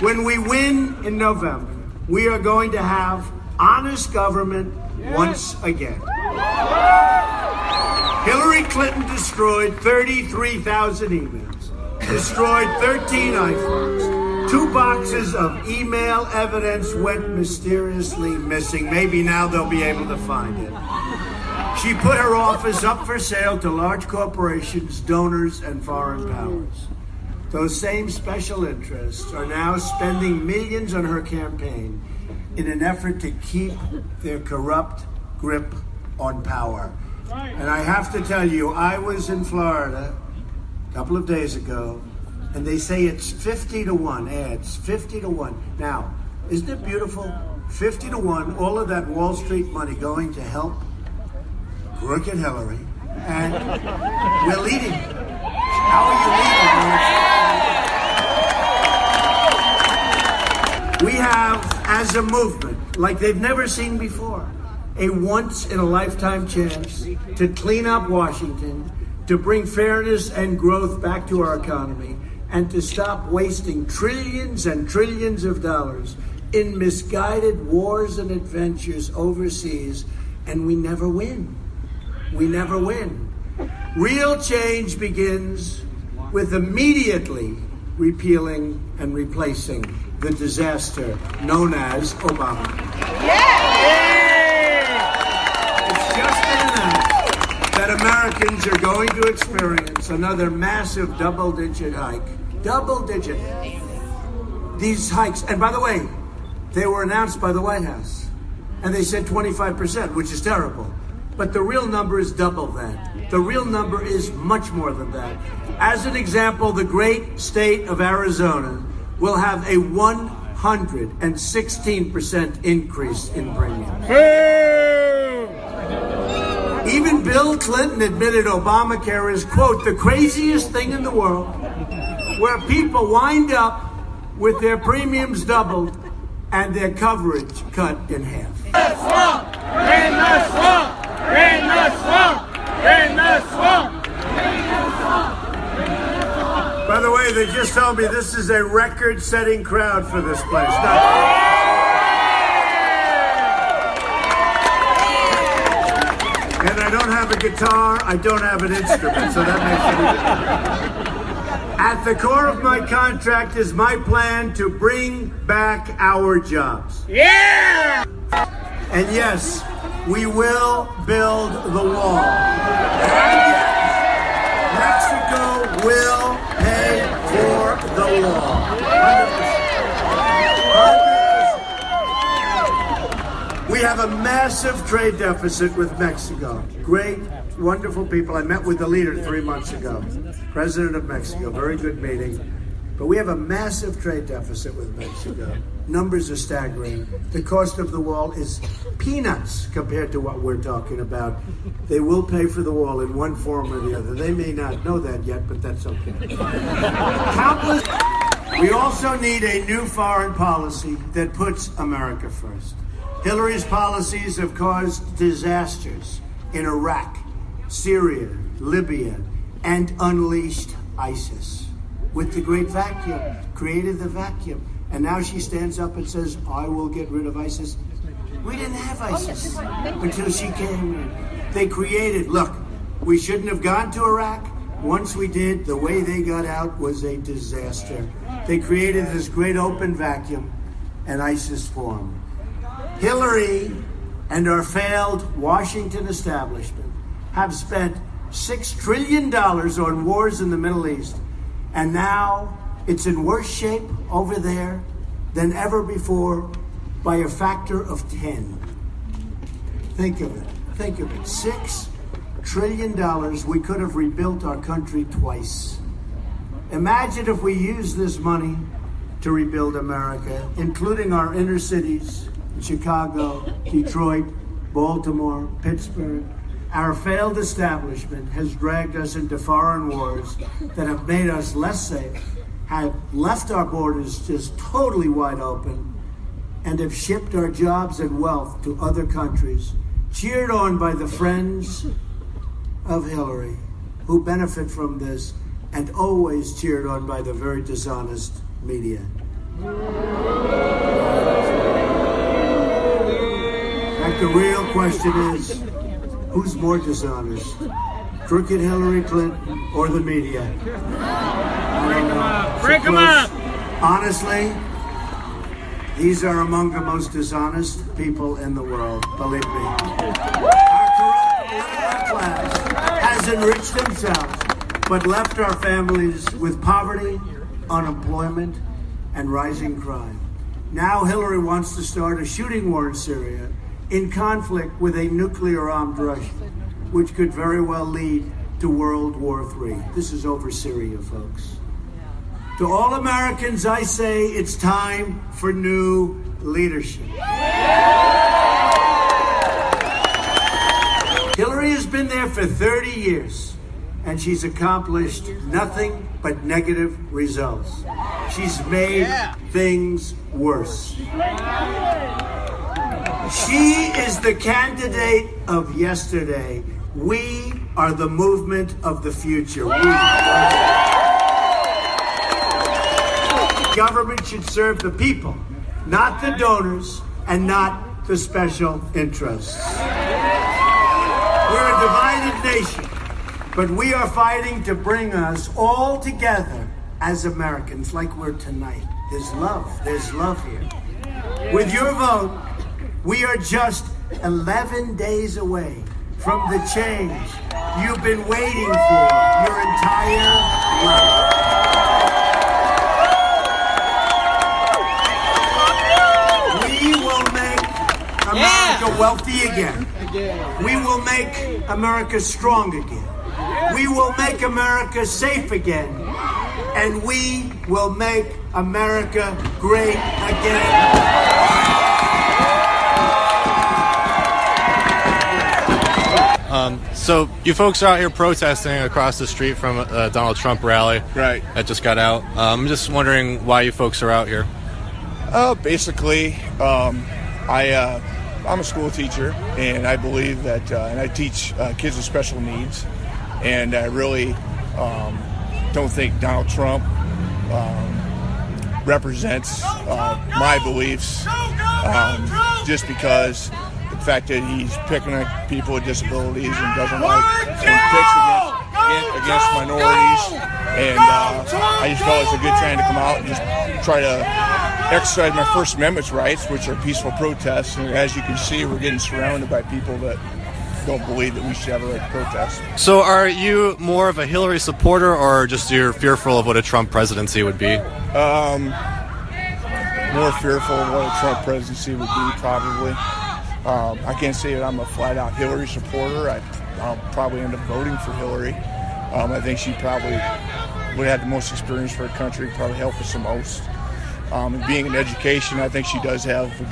When we win in November, we are going to have honest government once again. Hillary Clinton destroyed 33,000 emails, destroyed 13 iPhones. 2 boxes of email evidence went mysteriously missing. Maybe now they'll be able to find it. She put her office up for sale to large corporations, donors, and foreign powers. Those same special interests are now spending millions on her campaign in an effort to keep their corrupt grip on power. And I have to tell you, I was in Florida a couple of days ago, and they say it's 50-1 ads, 50-1. Now, isn't it beautiful? 50-1, all of that Wall Street money going to help crooked Hillary, and we're leading. How are you leading? We have, as a movement, like they've never seen before, a once-in-a-lifetime chance to clean up Washington, to bring fairness and growth back to our economy, and to stop wasting trillions and trillions of dollars in misguided wars and adventures overseas, and we never win. We never win. Real change begins with immediately repealing and replacing the disaster known as Obama. It's just been announced that Americans are going to experience another massive double-digit hike. Double-digit. These hikes, and by the way, they were announced by the White House, and they said 25%, which is terrible. But the real number is double that. The real number is much more than that. As an example, the great state of Arizona will have a 116% increase in premium. Even Bill Clinton admitted Obamacare is, quote, the craziest thing in the world, where people wind up with their premiums doubled and their coverage cut in half. In the swamp! In the swamp! By the way, they just told me this is a record-setting crowd for this place. And I don't have a guitar, I don't have an instrument, so that makes it easy. At the core of my contract is my plan to bring back our jobs. Yeah! And yes, we will build the wall. And yes, Mexico will pay for the wall. 100%. We have a massive trade deficit with Mexico. Great, wonderful people. I met with the leader 3 months ago, President of Mexico. Very good meeting. But we have a massive trade deficit with Mexico. Numbers are staggering. The cost of the wall is peanuts compared to what we're talking about. They will pay for the wall in one form or the other. They may not know that yet, but that's okay. Countless. We also need a new foreign policy that puts America first. Hillary's policies have caused disasters in Iraq, Syria, Libya, and unleashed ISIS. With the great vacuum, created the vacuum. And now she stands up and says, I will get rid of ISIS. We didn't have ISIS until she came in. They created, look, we shouldn't have gone to Iraq. Once we did, the way they got out was a disaster. They created this great open vacuum, and ISIS formed. Hillary and our failed Washington establishment have spent $6 trillion on wars in the Middle East. And now it's in worse shape over there than ever before by a factor of 10. Think of it. Think of it. $6 trillion. We could have rebuilt our country twice. Imagine if we used this money to rebuild America, including our inner cities, Chicago, Detroit, Baltimore, Pittsburgh. Our failed establishment has dragged us into foreign wars that have made us less safe, have left our borders just totally wide open, and have shipped our jobs and wealth to other countries, cheered on by the friends of Hillary who benefit from this and always cheered on by the very dishonest media. In fact, the real question is, who's more dishonest? Crooked Hillary Clinton or the media? Break them up! Honestly, these are among the most dishonest people in the world, believe me. Our corrupt political class has enriched themselves, but left our families with poverty, unemployment, and rising crime. Now Hillary wants to start a shooting war in Syria in conflict with a nuclear-armed Russia, which could very well lead to World War III. This is over Syria, folks. To all Americans, I say it's time for new leadership. Hillary has been there for 30 years, and she's accomplished nothing but negative results. She's made things worse. She is the candidate of yesterday. We are the movement of the future. Government should serve the people, not the donors, and not the special interests. We're a divided nation, but we are fighting to bring us all together as Americans, like we're tonight. There's love here. With your vote, we are just 11 days away from the change you've been waiting for your entire life. We will make America wealthy again. We will make America strong again. We will make America safe again. And we will make America great again. So you folks are out here protesting across the street from a Donald Trump rally that just got out. I'm just wondering why you folks are out here. Basically, I'm a school teacher, and I believe that, and I teach kids with special needs, and I really don't think Donald Trump represents my beliefs, just because the fact that he's picking on people with disabilities and doesn't like and picks against minorities, and I just felt it was a good time to come out and just try to exercise my First Amendment rights, which are peaceful protests. And as you can see, we're getting surrounded by people that don't believe that we should have a right to protest. So are you more of a Hillary supporter, or just you're fearful of what a Trump presidency would be? More fearful of what a Trump presidency would be, probably. I can't say that I'm a flat-out Hillary supporter. I'll probably end up voting for Hillary. I think she probably would have the most experience for her country, probably help us the most. And being in education, I think she does have a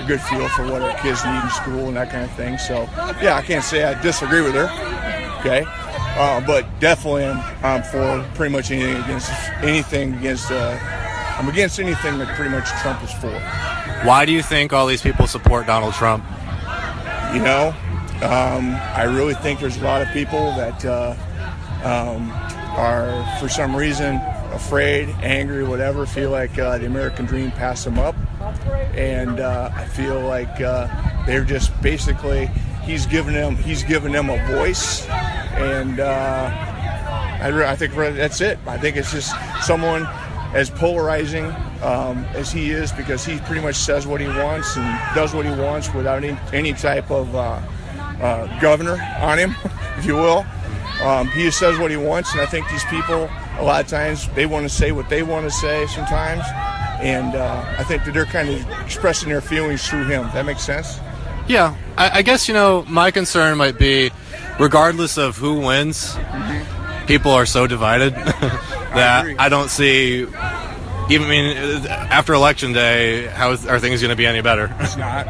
good feel for what her kids need in school and that kind of thing. So, yeah, I can't say I disagree with her. Okay, but definitely I'm for pretty much anything against. I'm against anything that pretty much Trump is for. Why do you think all these people support Donald Trump? You know, I really think there's a lot of people that are, for some reason, afraid, angry, whatever, feel like the American dream passed them up. And I feel like they're just basically, he's given them a voice. And I think that's it. I think it's just someone as polarizing as he is, because he pretty much says what he wants and does what he wants without any type of governor on him, if you will. He just says what he wants, and I think these people, a lot of times, they want to say what they want to say sometimes, and I think that they're kind of expressing their feelings through him. That makes sense? Yeah. I guess, my concern might be, regardless of who wins, people are so divided that I don't see, after Election Day, how are things going to be any better? It's not.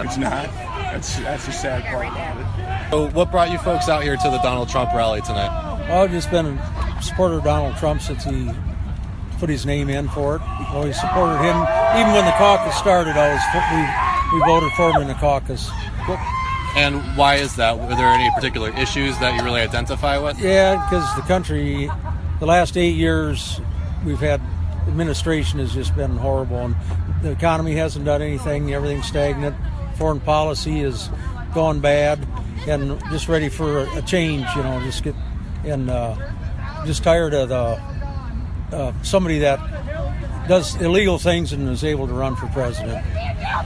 It's not. That's the sad part about it. So what brought you folks out here to the Donald Trump rally tonight? Well, I've just been a supporter of Donald Trump since he put his name in for it. I always supported him. Even when the caucus started, we voted for him in the caucus. And why is that? Were there any particular issues that you really identify with? Yeah, because the country, the last 8 years, we've had administration has just been horrible, and the economy hasn't done anything. Everything's stagnant. Foreign policy has gone bad, and just ready for a change. Just tired of somebody that does illegal things and is able to run for president.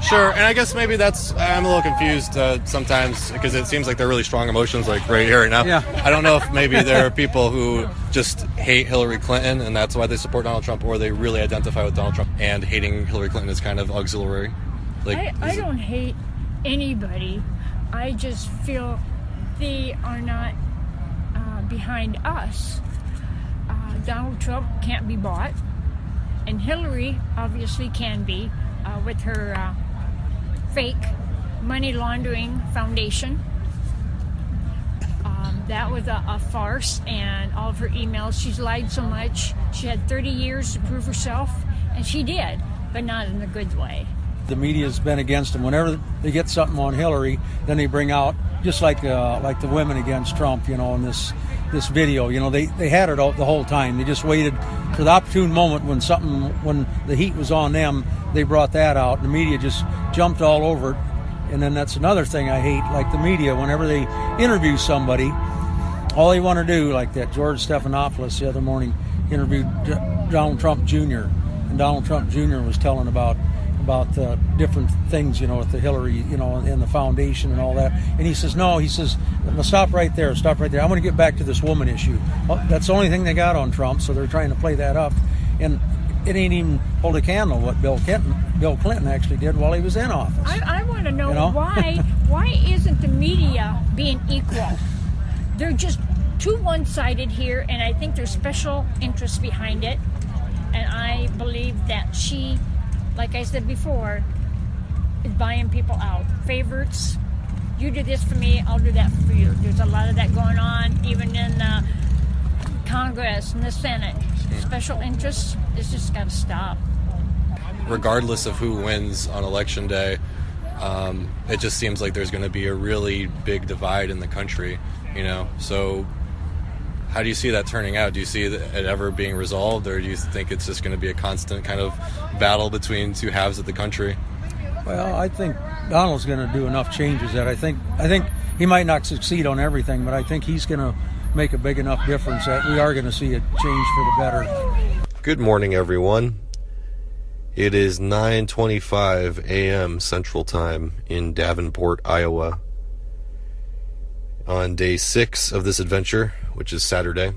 Sure, and I guess maybe I'm a little confused sometimes because it seems like they're really strong emotions like right here right now. Yeah. I don't know if maybe there are people who just hate Hillary Clinton and that's why they support Donald Trump, or they really identify with Donald Trump and hating Hillary Clinton is kind of auxiliary. I don't hate anybody. I just feel they are not behind us. Donald Trump can't be bought, and Hillary obviously can be with her fake money laundering foundation. That was a farce, and all of her emails, she's lied so much. She had 30 years to prove herself, and she did, but not in a good way. The media's been against them. Whenever they get something on Hillary, then they bring out, just like the women against Trump, in this video. They had it the whole time. They just waited for the opportune moment when the heat was on them. They brought that out. The media just jumped all over it. And then that's another thing I hate, like the media, whenever they interview somebody, all they want to do, like that George Stephanopoulos the other morning interviewed Donald Trump Jr., and Donald Trump Jr. was telling about different things, with the Hillary, and the foundation and all that. And he says, stop right there. I want to get back to this woman issue. Well, that's the only thing they got on Trump, so they're trying to play that up. And it ain't even hold a candle what Bill Clinton actually did while he was in office. I want to know why isn't the media being equal? They're just too one-sided here, and I think there's special interests behind it. And I believe that she, like I said before, is buying people out. Favorites. You do this for me, I'll do that for you. There's a lot of that going on, even in Congress and the Senate. Special interests, it's just got to stop. Regardless of who wins on Election Day, it just seems like there's going to be a really big divide in the country, So how do you see that turning out? Do you see it ever being resolved, or do you think it's just going to be a constant kind of battle between two halves of the country? Well, I think Donald's going to do enough changes that I think he might not succeed on everything, but I think he's going to make a big enough difference that we are going to see a change for the better. Good morning, everyone. It is 9:25 a.m. Central Time in Davenport, Iowa. On day 6 of this adventure, which is Saturday.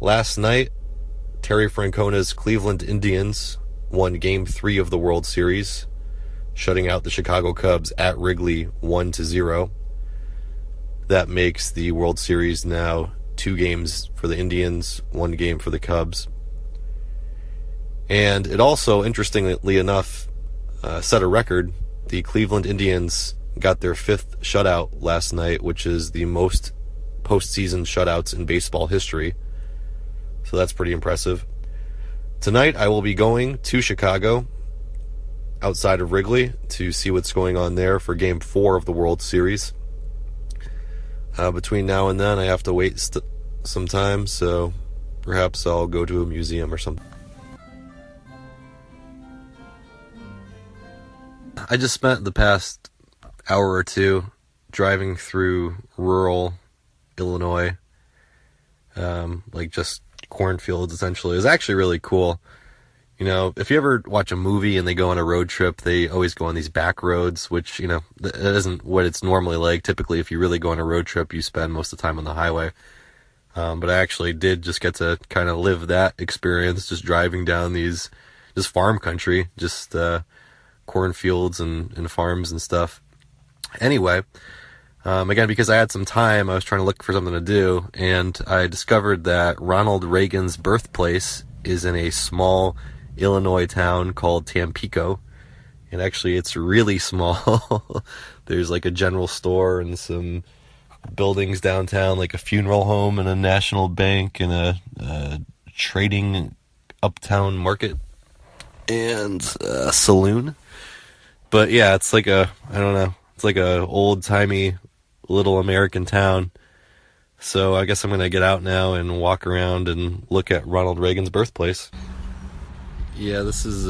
Last night, Terry Francona's Cleveland Indians won Game 3 of the World Series, shutting out the Chicago Cubs at Wrigley 1-0. That makes the World Series now 2 games for the Indians, 1 game for the Cubs. And it also, interestingly enough, set a record. The Cleveland Indians got their 5th shutout last night, which is the most postseason shutouts in baseball history. So that's pretty impressive. Tonight I will be going to Chicago, outside of Wrigley, to see what's going on there for Game 4 of the World Series. Between now and then I have to wait some time, so perhaps I'll go to a museum or something. I just spent the past hour or two driving through rural Illinois, like just cornfields essentially. It was actually really cool. If you ever watch a movie and they go on a road trip, they always go on these back roads, which, that isn't what it's normally like. Typically, if you really go on a road trip, you spend most of the time on the highway. But I actually did just get to kind of live that experience, just driving down these, just farm country, just cornfields and farms and stuff. Anyway, again, because I had some time, I was trying to look for something to do, and I discovered that Ronald Reagan's birthplace is in a small Illinois town called Tampico, and actually it's really small. There's like a general store and some buildings downtown, like a funeral home and a national bank and a trading uptown market and a saloon. But yeah, it's like It's like a old-timey little American town. So I guess I'm going to get out now and walk around and look at Ronald Reagan's birthplace. Yeah, this is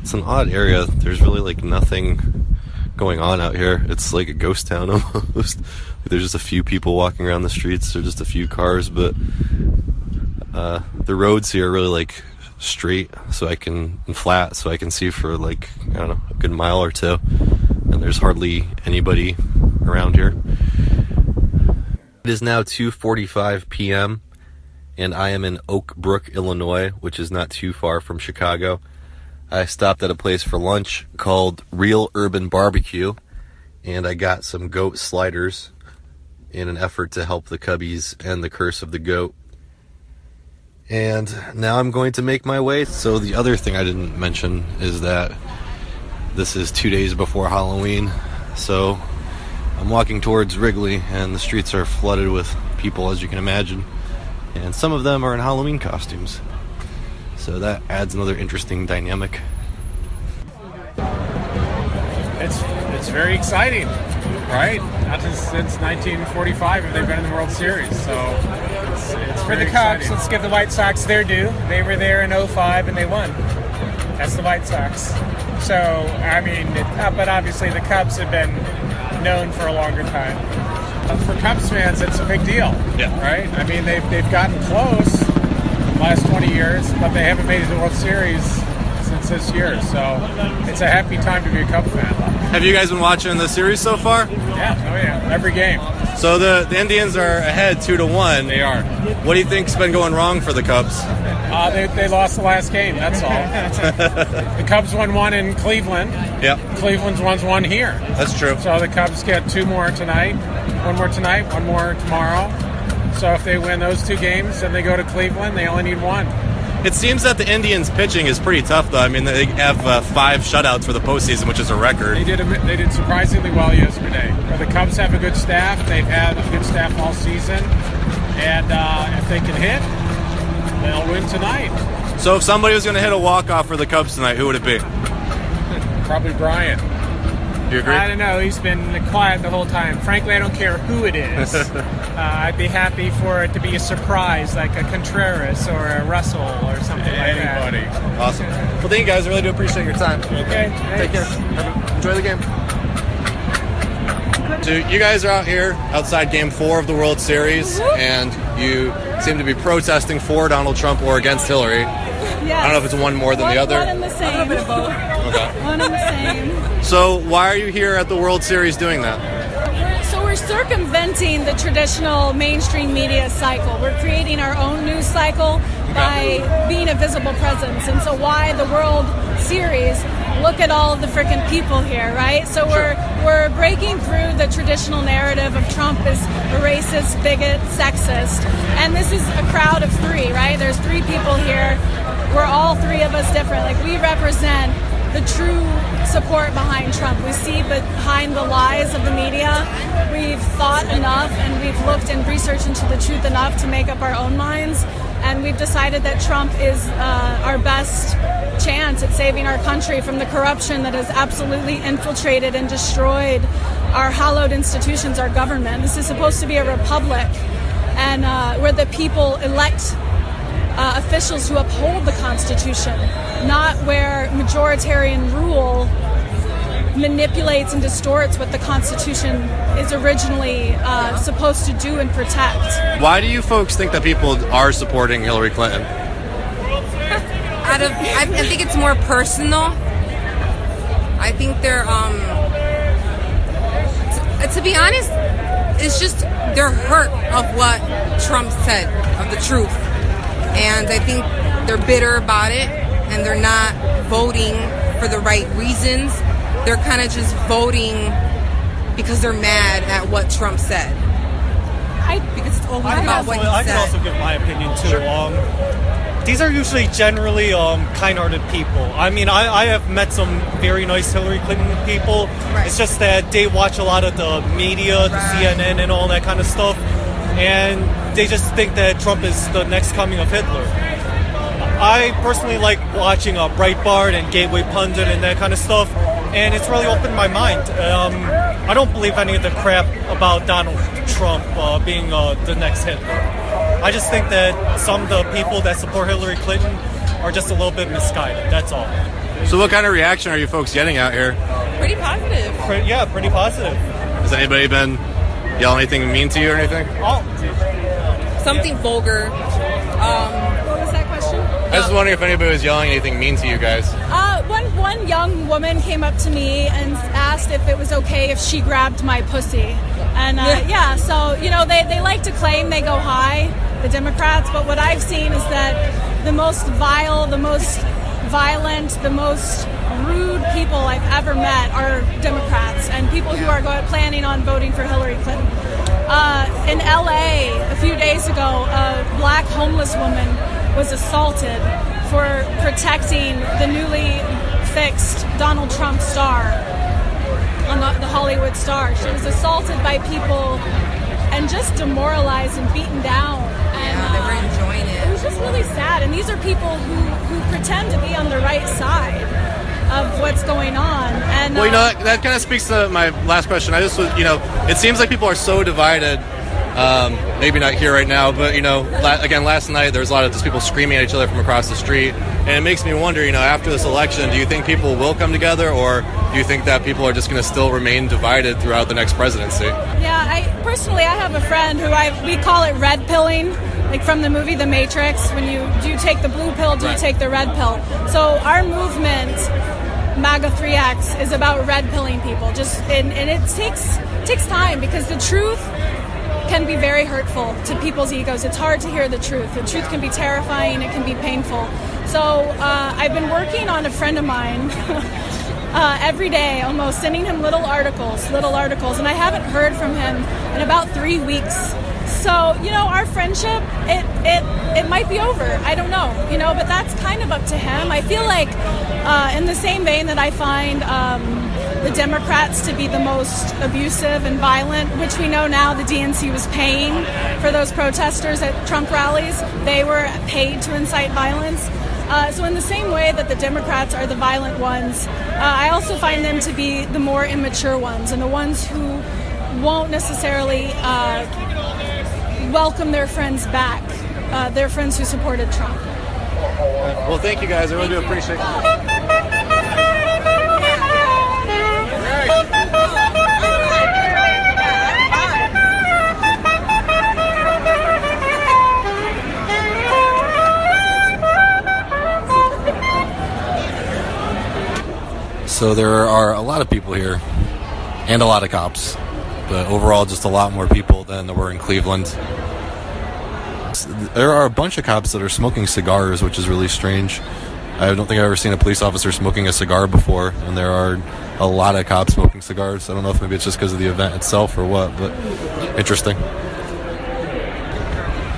it's an odd area. There's really like nothing going on out here. It's like a ghost town almost. There's just a few people walking around the streets. There's just a few cars, but the roads here are really like straight, and flat, so I can see for like, I don't know, a good mile or two. And there's hardly anybody around here. It is now 2:45 p.m. and I am in Oak Brook, Illinois, which is not too far from Chicago. I stopped at a place for lunch called Real Urban Barbecue, and I got some goat sliders in an effort to help the Cubbies end the curse of the goat. And now I'm going to make my way. So the other thing I didn't mention is that this is 2 days before Halloween. So I'm walking towards Wrigley, and the streets are flooded with people, as you can imagine. And some of them are in Halloween costumes. So that adds another interesting dynamic. It's very exciting, right? Not just since 1945 have they been in the World Series, so it's for the Cubs. Let's give the White Sox their due. They were there in 2005 and they won. That's the White Sox. So I mean, but obviously the Cubs have been known for a longer time. For Cubs fans, it's a big deal, right? I mean, they've gotten close the last 20 years, but they haven't made it to the World Series since this year. So it's a happy time to be a Cub fan. Have you guys been watching the series so far? Yeah, every game. So the Indians are ahead 2-1. They are. What do you think's been going wrong for the Cubs? They lost the last game, that's all. The Cubs won one in Cleveland. Yep. Cleveland's won one here. That's true. So the Cubs get two more tonight. One more tonight, one more tomorrow. So if they win those two games, then they go to Cleveland. They only need one. It seems that the Indians' pitching is pretty tough, though. I mean, they have 5 shutouts for the postseason, which is a record. They did surprisingly well yesterday. The Cubs have a good staff. They've had a good staff all season. And if they can hit, they'll win tonight. So if somebody was going to hit a walk-off for the Cubs tonight, who would it be? Probably Brian. Do you agree? I don't know. He's been quiet the whole time. Frankly, I don't care who it is. I'd be happy for it to be a surprise, like a Contreras or a Russell or something like that. Anybody. Awesome. Well, thank you guys. I really do appreciate your time. Okay. Take care. Enjoy the game. So you guys are out here outside Game 4 of the World Series, and you seem to be protesting for Donald Trump or against Hillary. Yes. I don't know if it's one more than the other. One and the same. A little bit of both. Okay. One and the same. So why are you here at the World Series doing that? We're circumventing the traditional mainstream media cycle. We're creating our own news cycle by being a visible presence. And so why the World Series? Look at all of the freaking people here, right? So we're breaking through the traditional narrative of Trump as a racist, bigot, sexist. And this is a crowd of 3, right? There's 3 people here. We're all 3 of us different. Like, we represent the true support behind Trump. We see behind the lies of the media. We've thought enough and we've looked and researched into the truth enough to make up our own minds. And we've decided that Trump is our best chance at saving our country from the corruption that has absolutely infiltrated and destroyed our hallowed institutions, our government. This is supposed to be a republic, and where the people elect officials who uphold the Constitution, not where majoritarian rule manipulates and distorts what the Constitution is originally supposed to do and protect. Why do you folks think that people are supporting Hillary Clinton? I think it's more personal. I think they're, to be honest, it's just they're hurt of what Trump said, of the truth. And I think they're bitter about it, and they're not voting for the right reasons. They're kind of just voting because they're mad at what Trump said. Because it's always about what he said. I can also give my opinion too. Sure. These are usually generally kind-hearted people. I mean, I have met some very nice Hillary Clinton people. Right. It's just that they watch a lot of the media, the CNN and all that kind of stuff, and they just think that Trump is the next coming of Hitler. I personally like watching Breitbart and Gateway Pundit and that kind of stuff. and it's really opened my mind. I don't believe any of the crap about Donald Trump being the next Hitler. I just think that some of the people that support Hillary Clinton are just a little bit misguided. That's all. So what kind of reaction are you folks getting out here? Pretty positive. Pretty positive. Has anybody been yelling anything mean to you or anything? Something vulgar. What was that question? I was just wondering if anybody was yelling anything mean to you guys. One young woman came up to me and asked if it was okay if she grabbed my pussy. And so, they like to claim they go high, the Democrats, but what I've seen is that the most vile, the most violent, the most rude people I've ever met are Democrats and people who are planning on voting for Hillary Clinton. In LA, a few days ago, a black homeless woman was assaulted for protecting the newly fixed Donald Trump star on the Hollywood star. She was assaulted by people and just demoralized and beaten down. And they were enjoying it. It was just really sad. And these are people who pretend to be on the right side of what's going on. And well, that kind of speaks to my last question. I just was, it seems like people are so divided. Maybe not here right now, but again, last night there was a lot of just people screaming at each other from across the street, and it makes me wonder, after this election, do you think people will come together, or do you think that people are just going to still remain divided throughout the next presidency? Yeah, I have a friend who we call it red pilling, like from the movie The Matrix. When do you take the blue pill, do you take the red pill? So our movement, MAGA 3X, is about red pilling people. And it takes time, because the truth can be very hurtful to people's egos. It's hard to hear the truth. The truth can be terrifying. It can be painful. So I've been working on a friend of mine every day, almost sending him little articles, and I haven't heard from him in about 3 weeks. So, our friendship, it might be over. I don't know, but that's kind of up to him. I feel like in the same vein that I find the Democrats to be the most abusive and violent, which we know now the DNC was paying for those protesters at Trump rallies. They were paid to incite violence. So in the same way that the Democrats are the violent ones, I also find them to be the more immature ones, and the ones who won't necessarily welcome their friends back, their friends who supported Trump. Well, thank you guys. I really do appreciate it. So there are a lot of people here, and a lot of cops, but overall just a lot more people than there were in Cleveland. There are a bunch of cops that are smoking cigars, which is really strange. I don't think I've ever seen a police officer smoking a cigar before, and there are a lot of cops smoking cigars. I don't know if maybe it's just because of the event itself or what, but interesting.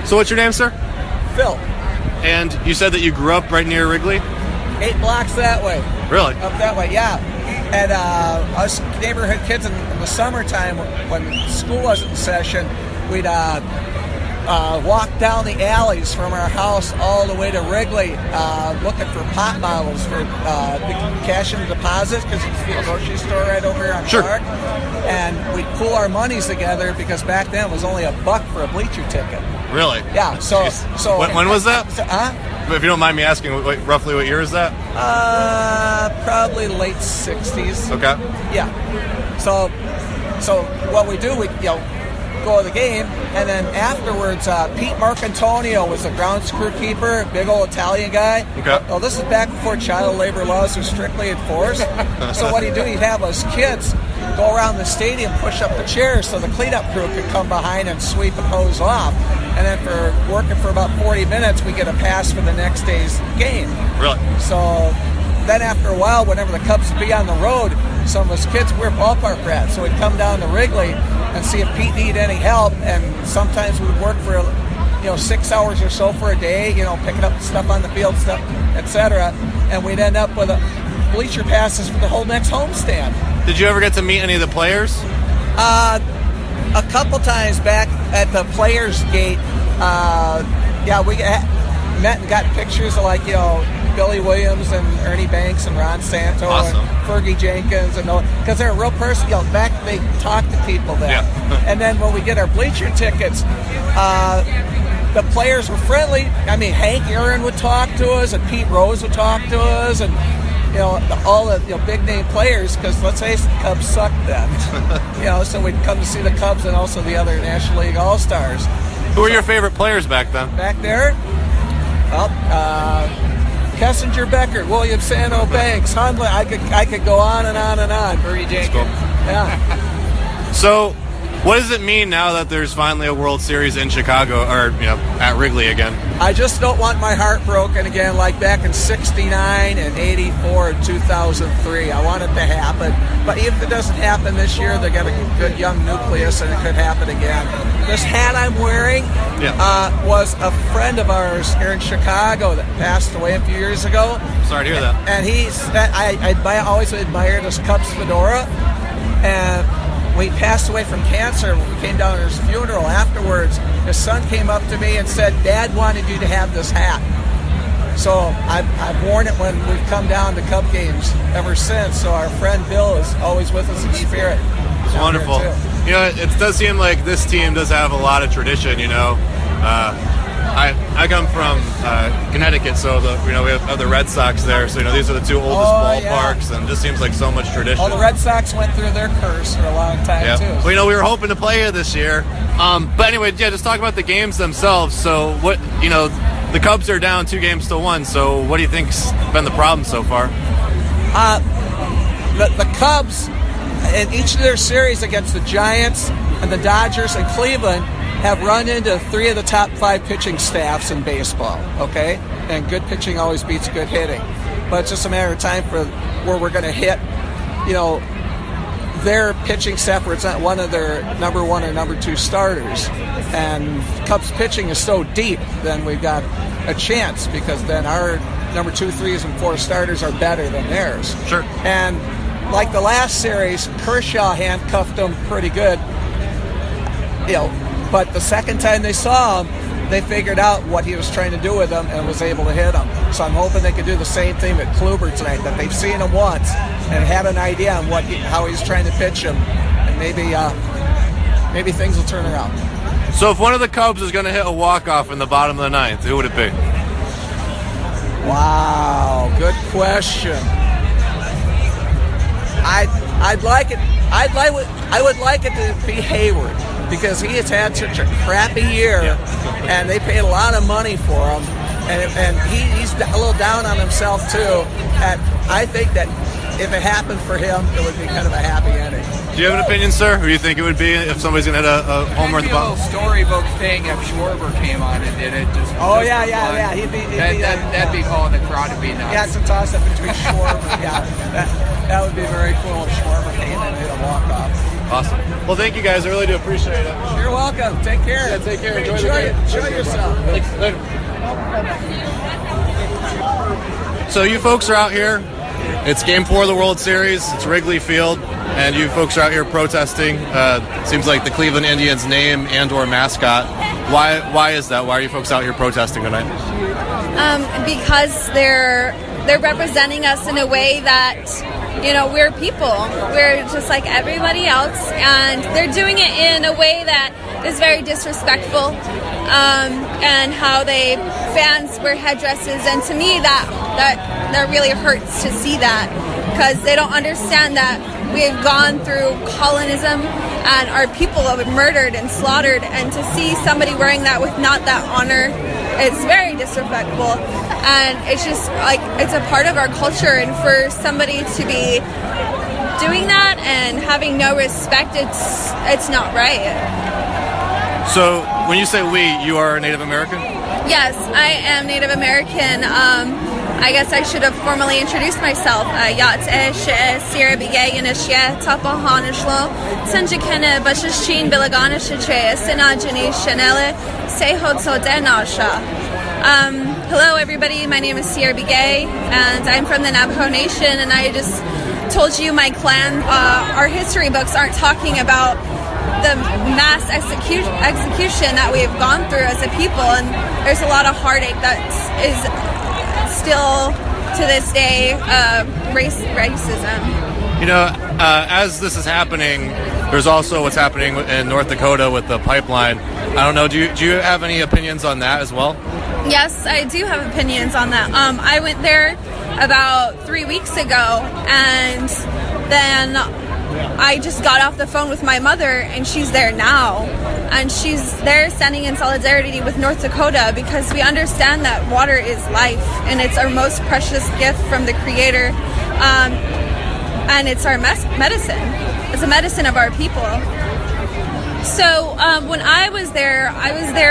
So what's your name, sir? Phil. And you said that you grew up right near Wrigley? 8 blocks that way. Really? Up that way, yeah. And us neighborhood kids in the summertime, when school wasn't in session, we'd walk down the alleys from our house all the way to Wrigley, looking for pot bottles for cash and deposits, because it's the grocery store right over here on Clark. And we'd pool our monies together, because back then it was only $1 for a bleacher ticket. Really? Yeah. So when was that? If you don't mind me asking, roughly what year is that? Probably late 60s. Okay. Yeah. So what we do, we go to the game, and then afterwards, Pete Marcantonio was the grounds crew keeper, big old Italian guy. Okay. Well, this is back before child labor laws were strictly enforced. So what he'd do, he'd have us kids go around the stadium, push up the chairs so the cleanup crew could come behind and sweep and hose off. And then for working for about 40 minutes, we get a pass for the next day's game. Really? So then after a while, whenever the Cubs would be on the road, some of us kids, we're ballpark rats. So we'd come down to Wrigley and see if Pete needed any help. And sometimes we'd work for 6 hours or so for a day, picking up stuff on the field, stuff, etc. And we'd end up with bleacher passes for the whole next homestand. Did you ever get to meet any of the players? A couple times back at the Players Gate. We met and got pictures of Billy Williams and Ernie Banks and Ron Santo Awesome. and Fergie Jenkins, and because they're a real person. Back they talk to people then. Yeah. And then when we get our bleacher tickets, the players were friendly. I mean, Hank Aaron would talk to us, and Pete Rose would talk to us, and all the big name players. Because let's face it, the Cubs sucked then. So we'd come to see the Cubs and also the other National League All Stars. Who were your favorite players back then? Back there, well, Kessinger, Becker, William Sano, Banks, Hundley. I could go on and on and on. Fergie Jenkins. Cool. Yeah. So, what does it mean now that there's finally a World Series in Chicago, or at Wrigley again? I just don't want my heart broken again, like back in '69 and '84 and 2003. I want it to happen, but if it doesn't happen this year, they got a good young nucleus, and it could happen again. This hat I'm wearing was a friend of ours here in Chicago that passed away a few years ago. Sorry to hear that. And I always admired his Cubs fedora, and when he passed away from cancer, when we came down to his funeral afterwards, his son came up to me and said, "Dad wanted you to have this hat." So I've worn it when we've come down to Cub games ever since. So our friend Bill is always with us in spirit. It's wonderful. It does seem like this team does have a lot of tradition. I come from Connecticut, so we have the Red Sox there. So these are the two oldest ballparks, and it just seems like so much tradition. All the Red Sox went through their curse for a long time too. Well, we were hoping to play here this year, but anyway, just talk about the games themselves. So what the Cubs are down 2-1. So what do you think's been the problem so far? The Cubs, in each of their series against the Giants and the Dodgers and Cleveland, have run into 3 of the top 5 pitching staffs in baseball, okay? And good pitching always beats good hitting. But it's just a matter of time for where we're going to hit, their pitching staff where it's not one of their number 1 or number 2 starters. And Cubs pitching is so deep, then we've got a chance because then our number 2, 3s, and 4 starters are better than theirs. Sure. And like the last series, Kershaw handcuffed them pretty good, but the second time they saw him, they figured out what he was trying to do with them and was able to hit them. So I'm hoping they could do the same thing with Kluber tonight, that they've seen him once and had an idea on how he's trying to pitch him, and maybe things will turn around. So if one of the Cubs is going to hit a walk-off in the bottom of the 9th, who would it be? Wow, good question. I would like it to be Hayward, because he has had such a crappy year, and they paid a lot of money for him, and he's a little down on himself too. And I think that if it happened for him, it would be kind of a happy ending. Do you have an opinion, sir? Who do you think it would be if somebody's going to hit a home run at the bottom? Storybook thing if Schwarber came on and did it. That'd be cool. The crowd would be nuts. Yeah, it's a toss-up between Schwarber. That would be very cool if Schwarber came in and hit a walk-off. Awesome. Well, thank you guys. I really do appreciate it. You're welcome. Take care. Yeah, take care. Enjoy yourself. Thanks. Later. So you folks are out here. It's Game 4 of the World Series. It's Wrigley Field, and you folks are out here protesting. Seems like the Cleveland Indians name and/or mascot. Why is that? Why are you folks out here protesting tonight? Because they're representing us in a way that, we're people. We're just like everybody else, and they're doing it in a way that is very disrespectful. And how fans wear headdresses, and to me that really hurts to see that, because they don't understand that we've gone through colonism and our people have been murdered and slaughtered, and to see somebody wearing that with not that honor, it's very disrespectful, and it's just like it's a part of our culture, and for somebody to be doing that and having no respect, it's not right. So when you say we, you are Native American? Yes, I am Native American. I guess I should have formally introduced myself. Yat'e she'e Sierra Bigay Yanishye Tapahanishlo Sanjikene Bashashin Bilaganishache Sinajani Chanele Sehotso Denasha. Hello everybody, my name is Sierra Bigay, and I'm from the Navajo Nation, and I just told you my clan, our history books aren't talking about the mass execution that we've gone through as a people, and there's a lot of heartache that is still to this day racism. As this is happening, there's also what's happening in North Dakota with the pipeline. I don't know, do you have any opinions on that as well? Yes, I do have opinions on that. I went there about 3 weeks ago, and then I just got off the phone with my mother, and she's there now. And she's there standing in solidarity with North Dakota because we understand that water is life, and it's our most precious gift from the Creator. And it's our medicine. It's a medicine of our people. So when I was there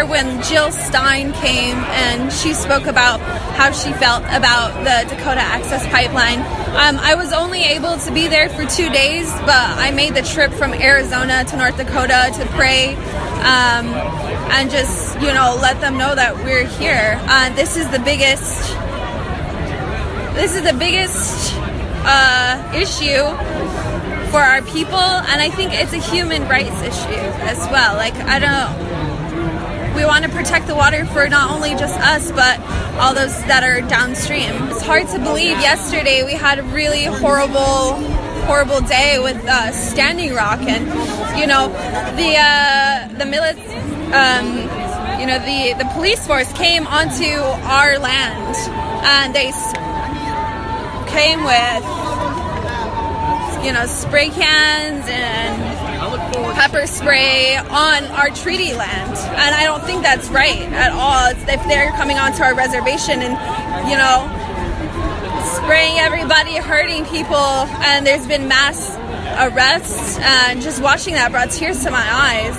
when Jill Stein came, and she spoke about how she felt about the Dakota Access Pipeline. I was only able to be there for 2 days, but I made the trip from Arizona to North Dakota to pray and just, let them know that we're here. This is the biggest issue for our people, and I think it's a human rights issue as well. We want to protect the water for not only just us, but all those that are downstream. It's hard to believe. Yesterday we had a really horrible day with Standing Rock, and the police force came onto our land, and they came with spray cans and pepper spray on our treaty land, and I don't think that's right at all. If they're coming onto our reservation and spraying everybody, hurting people, and there's been mass arrests, and just watching that brought tears to my eyes.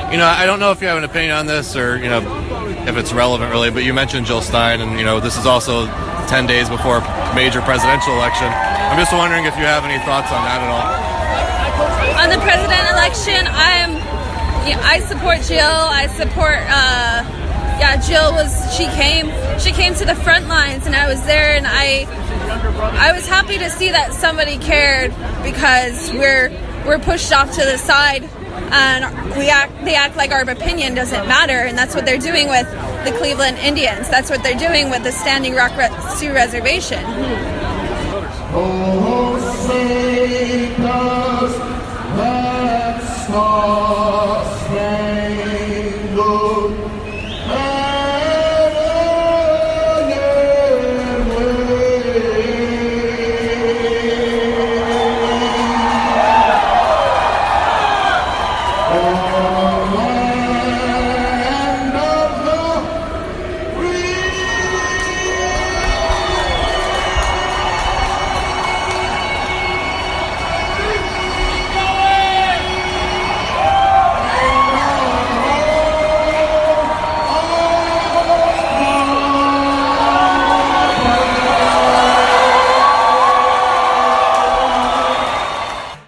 I don't know if you have an opinion on this or if it's relevant really, but you mentioned Jill Stein, and this is also 10 days before a major presidential election. I'm just wondering if you have any thoughts on that at all. On the president election, I support Jill. I support she came to the front lines, and I was there, and I was happy to see that somebody cared, because we're pushed off to the side, and they act like our opinion doesn't matter, and that's what they're doing with the Cleveland Indians. That's what they're doing with the Standing Rock Sioux Reservation. Oh, say does that star